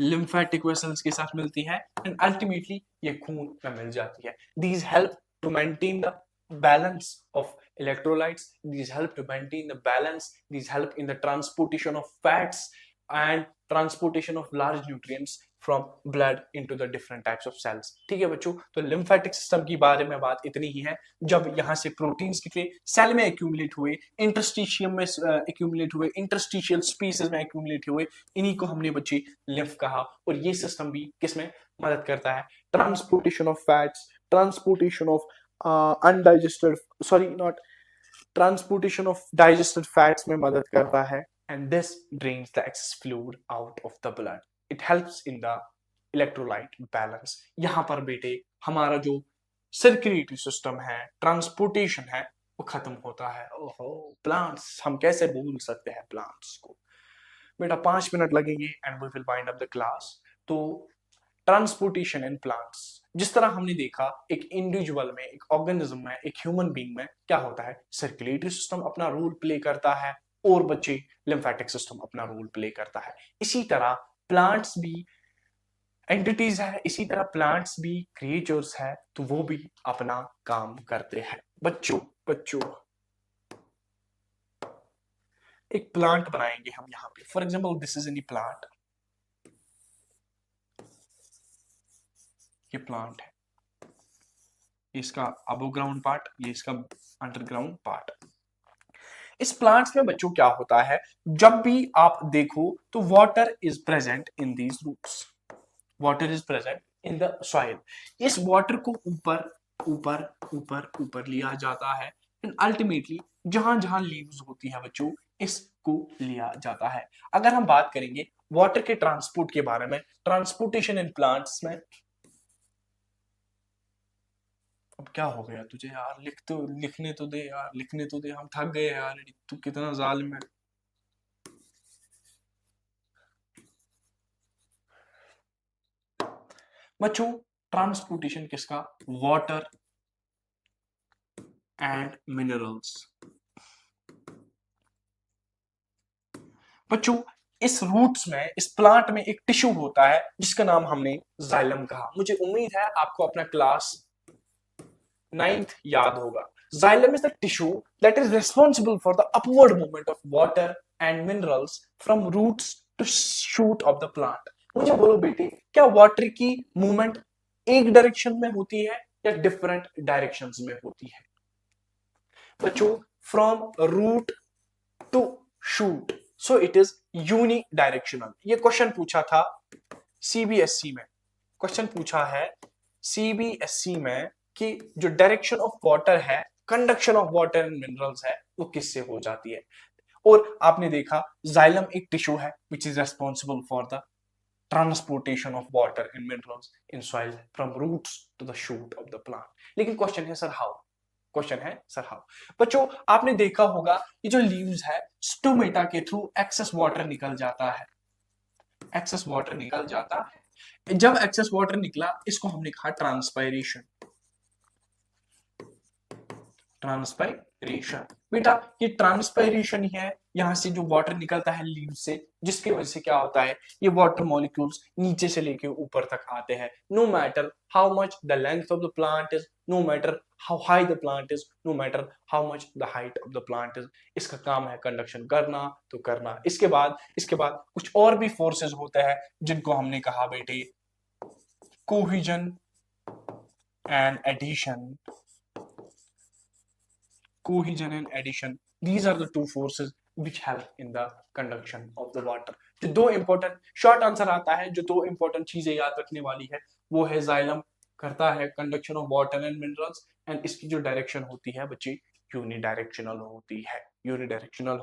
लिम्फेटिक वेसल्स के साथ मिलती है, एंड अल्टीमेटली ये खून में मिल जाती है। These help to maintain the balance of electrolytes, these help to maintain the balance, these help in the transportation of fats and transportation of large nutrients from blood into the different types of cells। ठीक है बच्चों, तो लिम्फेटिक सिस्टम की बारे में बात इतनी ही है। जब यहाँ से प्रोटीन्स निकले, सेल में एक्यूमुलेट हुए, इंटरस्टिशियम में एक्यूमुलेट हुए, इंटरस्टिशियल स्पीसीज में एक्यूमुलेट हुए, इन्हीं को हमने बच्चे लिम्फ कहा। और ये सिस्टम भी किसमें मदद करता है, transportation of fats, transportation of undigested, sorry not transportation of digested fats में मदद करता है, and this drains the excess fluid out of the blood, it helps in the electrolyte balance। यहाँ पर बेटे हमारा जो सर्कुलेटरी सिस्टम है, ट्रांसपोर्टेशन है, वो खत्म होता है। ओहो, प्लांट्स हम कैसे भूल सकते हैं प्लांट्स को बेटा, 5 मिनट लगेंगे and we will wind up the class. तो ट्रांसपोर्टेशन इन प्लांट्स, जिस तरह हमने देखा एक इंडिविजुअल में, एक ऑर्गेनिज्म में, एक ह्यूमन बीइंग में क्या होता है, सर्कुलेटरी सिस्टम अपना रोल प्ले करता है और बच्चे लिम्फेटिक सिस्टम अपना रोल प्ले करता है। इसी तरह प्लांट्स भी एंटिटीज है, इसी तरह प्लांट्स भी क्रिएचर्स है, तो वो भी अपना काम करते हैं। बच्चों बच्चों एक प्लांट बनाएंगे हम यहाँ पे, for example this is any plant, ये प्लांट है, इसका अबव ग्राउंड पार्ट, ये इसका अंडरग्राउंड पार्ट। इस प्लांट्स में बच्चों क्या होता है, जब भी आप देखो तो water is present in these roots, water is present in the soil. इस वाटर को ऊपर ऊपर ऊपर ऊपर लिया जाता है, एंड अल्टीमेटली जहां जहां लीव्स होती है बच्चों, इसको लिया जाता है। अगर हम बात करेंगे वाटर के ट्रांसपोर्ट के बारे में, ट्रांसपोर्टेशन इन प्लांट्स में, अब क्या हो गया तुझे यार, लिखने तो दे यार, लिखने तो दे, हम थक गए यार, तू कितना जालिम है। बच्चों ट्रांसपोर्टेशन किसका, वाटर एंड मिनरल्स। बच्चों इस रूट्स में, इस प्लांट में एक टिश्यू होता है जिसका नाम हमने जाइलम कहा। मुझे उम्मीद है आपको अपना क्लास 9th याद होगा। Xylem is the tissue that is responsible for the upward movement of water and minerals from roots to shoot of the plant। मुझे बोलो बेटे, क्या वाटर की मूवमेंट एक डायरेक्शन में होती है या डिफरेंट डायरेक्शंस में होती है? बच्चों from root to shoot, so it is unidirectional. ये क्वेश्चन पूछा था सीबीएसई में, क्वेश्चन पूछा है सीबीएसई में कि जो डायरेक्शन ऑफ वाटर है, conduction of water and minerals है, वो किससे हो जाती है। और आपने देखा जाइलम एक टिश्यू है which is responsible for the transportation of water and minerals in soil from roots to the shoot of the plant. लेकिन क्वेश्चन है सर हाउ, क्वेश्चन है सर हाउ। बच्चों आपने देखा होगा ये जो लीव्स है, स्टोमेटा के थ्रू एक्सेस वाटर निकल जाता है, एक्सेस वाटर निकल जाता है। जब एक्सेस वाटर निकला, इसको हमने कहा ट्रांसपायरेशन, ट्रांसपायरेशन। बेटा ये ट्रांसपायरेशन ही है, यहां से जो वाटर निकलता है लीव से, जिसकी वजह से क्या होता है, ये वाटर मॉलिक्यूल्स नीचे से लेके ऊपर तक आते हैं। No matter how much the length of the plant is, no matter how high the plant is, no matter how much the height of the plant is, इसका काम है कंडक्शन करना तो करना। इसके बाद कुछ और भी फोर्सेस होते हैं जिनको हमने कहा बेटे cohesion and addition, cohesion and addition, these are the two forces which help in the conduction of the water। जो दो इंपॉर्टेंट शॉर्ट आंसर आता है, जो दो इंपॉर्टेंट चीजें याद रखने वाली है वो है जाइलम करता है conduction of water and minerals, and इसकी जो डायरेक्शन होती है बच्चे यूनिडायरेक्शनल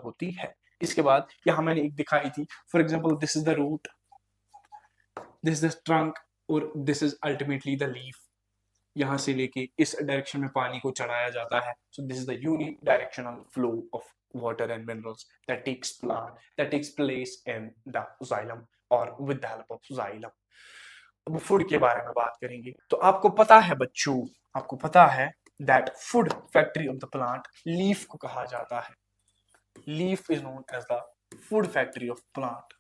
होती है। इसके बाद यहाँ मैंने एक दिखाई थी, for example this is the root, this is the trunk, और this is ultimately the leaf. यहाँ से लेके इस डायरेक्शन में पानी को चढ़ाया जाता है। सो this is the unidirectional flow of water and minerals that takes place in the xylem or with the help of xylem. अब फूड के बारे में बात करेंगे तो आपको पता है बच्चों, आपको पता है that food factory of the plant leaf को कहा जाता है। Leaf is known as the food factory of plant.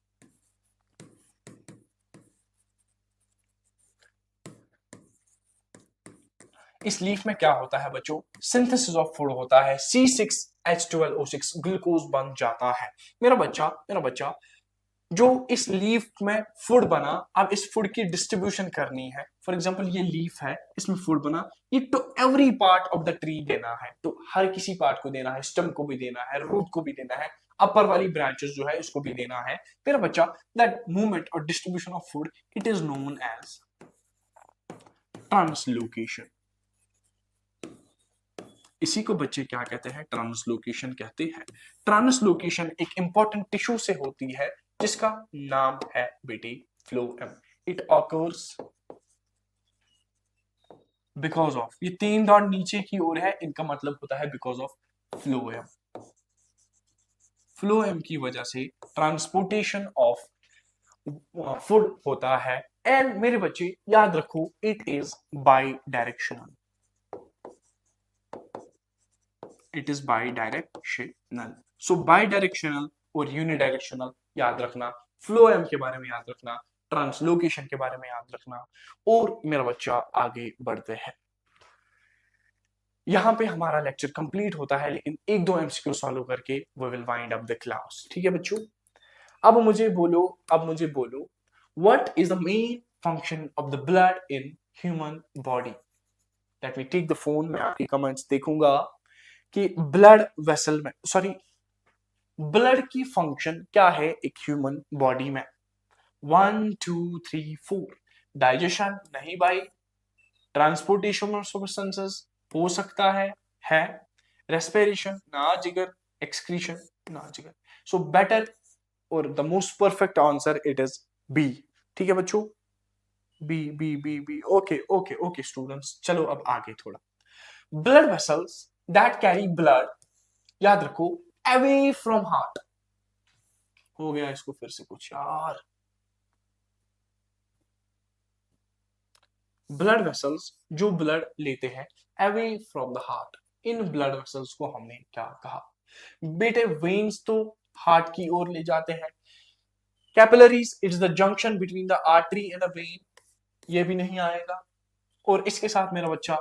इस लीफ में क्या होता है बच्चों, सिंथेसिस ऑफ फूड होता है, C6H12O6 ग्लूकोज बन जाता है। मेरा बच्चा जो इस लीफ में फूड बना, अब इस फूड की डिस्ट्रीब्यूशन करनी है। फॉर एग्जांपल ये लीफ है, इसमें फूड बना, ये to every part of the tree देना है, तो हर किसी पार्ट को देना है, स्टेम को भी देना है, रूट को भी देना है, अपर वाली ब्रांचेस जो है इसको भी देना है। मेरा बच्चा दैट मूवमेंट और distribution of food it is known as translocation. इसी को बच्चे क्या कहते हैं, ट्रांसलोकेशन कहते हैं। ट्रांसलोकेशन एक इंपॉर्टेंट टिश्यू से होती है जिसका नाम है बेटे phloem. It occurs because of, ये 3 डॉट नीचे की ओर है, इनका मतलब होता है बिकॉज ऑफ फ्लोएम। फ्लोएम की वजह से ट्रांसपोर्टेशन ऑफ फूड होता है। एंड मेरे बच्चे याद रखो it is by directional, it is by directional. So by directional और यूनिडायरेक्शनल याद रखना, फ्लोएम के बारे में याद रखना, ट्रांसलोकेशन के बारे में याद रखना। और मेरा बच्चा आगे बढ़ते हैं, यहां पे हमारा लेक्चर कंप्लीट होता है, लेकिन 1-2 एमसीक्यू सॉल्व करके we will wind up the class. ठीक है बच्चों, अब मुझे बोलो what is the main function of the blood in human body. Let me take the phone, मैं आपके कमेंट्स देखूंगा कि ब्लड वेसल में, सॉरी ब्लड की फंक्शन क्या है एक ह्यूमन बॉडी में। 1 2 3 4, डाइजेशन नहीं भाई, ट्रांसपोर्टेशन ऑफ सब्सटेंसेस हो सकता है रेस्पिरेशन ना जिगर, एक्सक्रीशन ना जिगर। सो बेटर और the most perfect answer it is B. ठीक है बच्चों, B B B B. Okay okay okay students, चलो अब आगे थोड़ा। Blood vessels that carry blood, याद रखो, अवे फ्रॉम हार्ट। हो गया इसको फिर से कुछ यार। ब्लड वेसल्स जो ब्लड लेते हैं away from the heart, in blood vessels को हमने क्या कहा बेटे, वेन्स तो हार्ट की ओर ले जाते हैं। Capillaries it's the junction between the artery and the when, ये भी नहीं आएगा। और इसके साथ मेरा बच्चा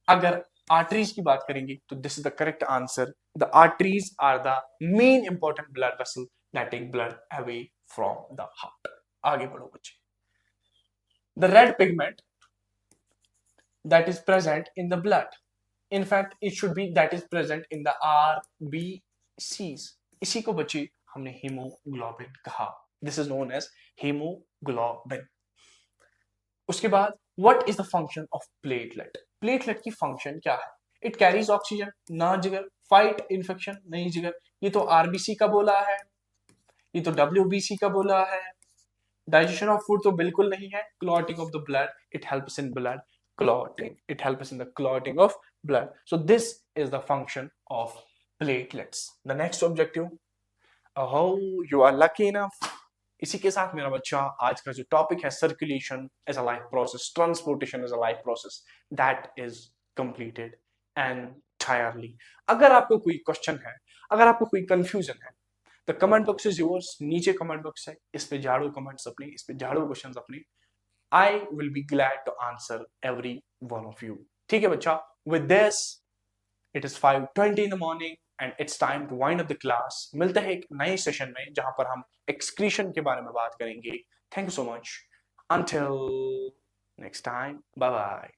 अगर आर्टरीज की बात करेंगे तो this is the correct answer, the arteries are the main important blood vessel that take blood away from the heart. आगे बढ़ो बच्चे। The red pigment that is present in the blood, in fact it should be that is present in the RBCs, इसी को बच्चे हमने हीमोग्लोबिन कहा। This is known as hemoglobin। उसके बाद what is the function of platelet? Platelet की फंक्शन क्या है? It carries oxygen ना जिगर, fight infection नहीं जिगर, ये तो RBC का बोला है, ये तो WBC का बोला है। डाइजेशन ऑफ फूड तो बिल्कुल नहीं है। Clotting of the blood, it helps in blood clotting, it helps in the clotting of blood. So this is the function of platelets. The next objective, oh you are lucky enough. इसी के साथ मेरा बच्चा आज का जो टॉपिक है circulation as a life process, transportation as a life process, that is completed entirely. अगर आपको कोई क्वेश्चन है, अगर आपको कोई कंफ्यूजन है, the comment box is yours. नीचे कमेंट बॉक्स है, इस पे झाड़ो कमेंट्स अपने, इस पे झाड़ो क्वेश्चंस अपने। I will be glad to answer every one of you. ठीक है बच्चा, with this it is 5:20 in the morning and it's time to wind up the class. मिलते हैं एक नए सेशन में जहां पर हम एक्सक्रीशन के बारे में बात करेंगे। Thank you so much, until next time, bye bye.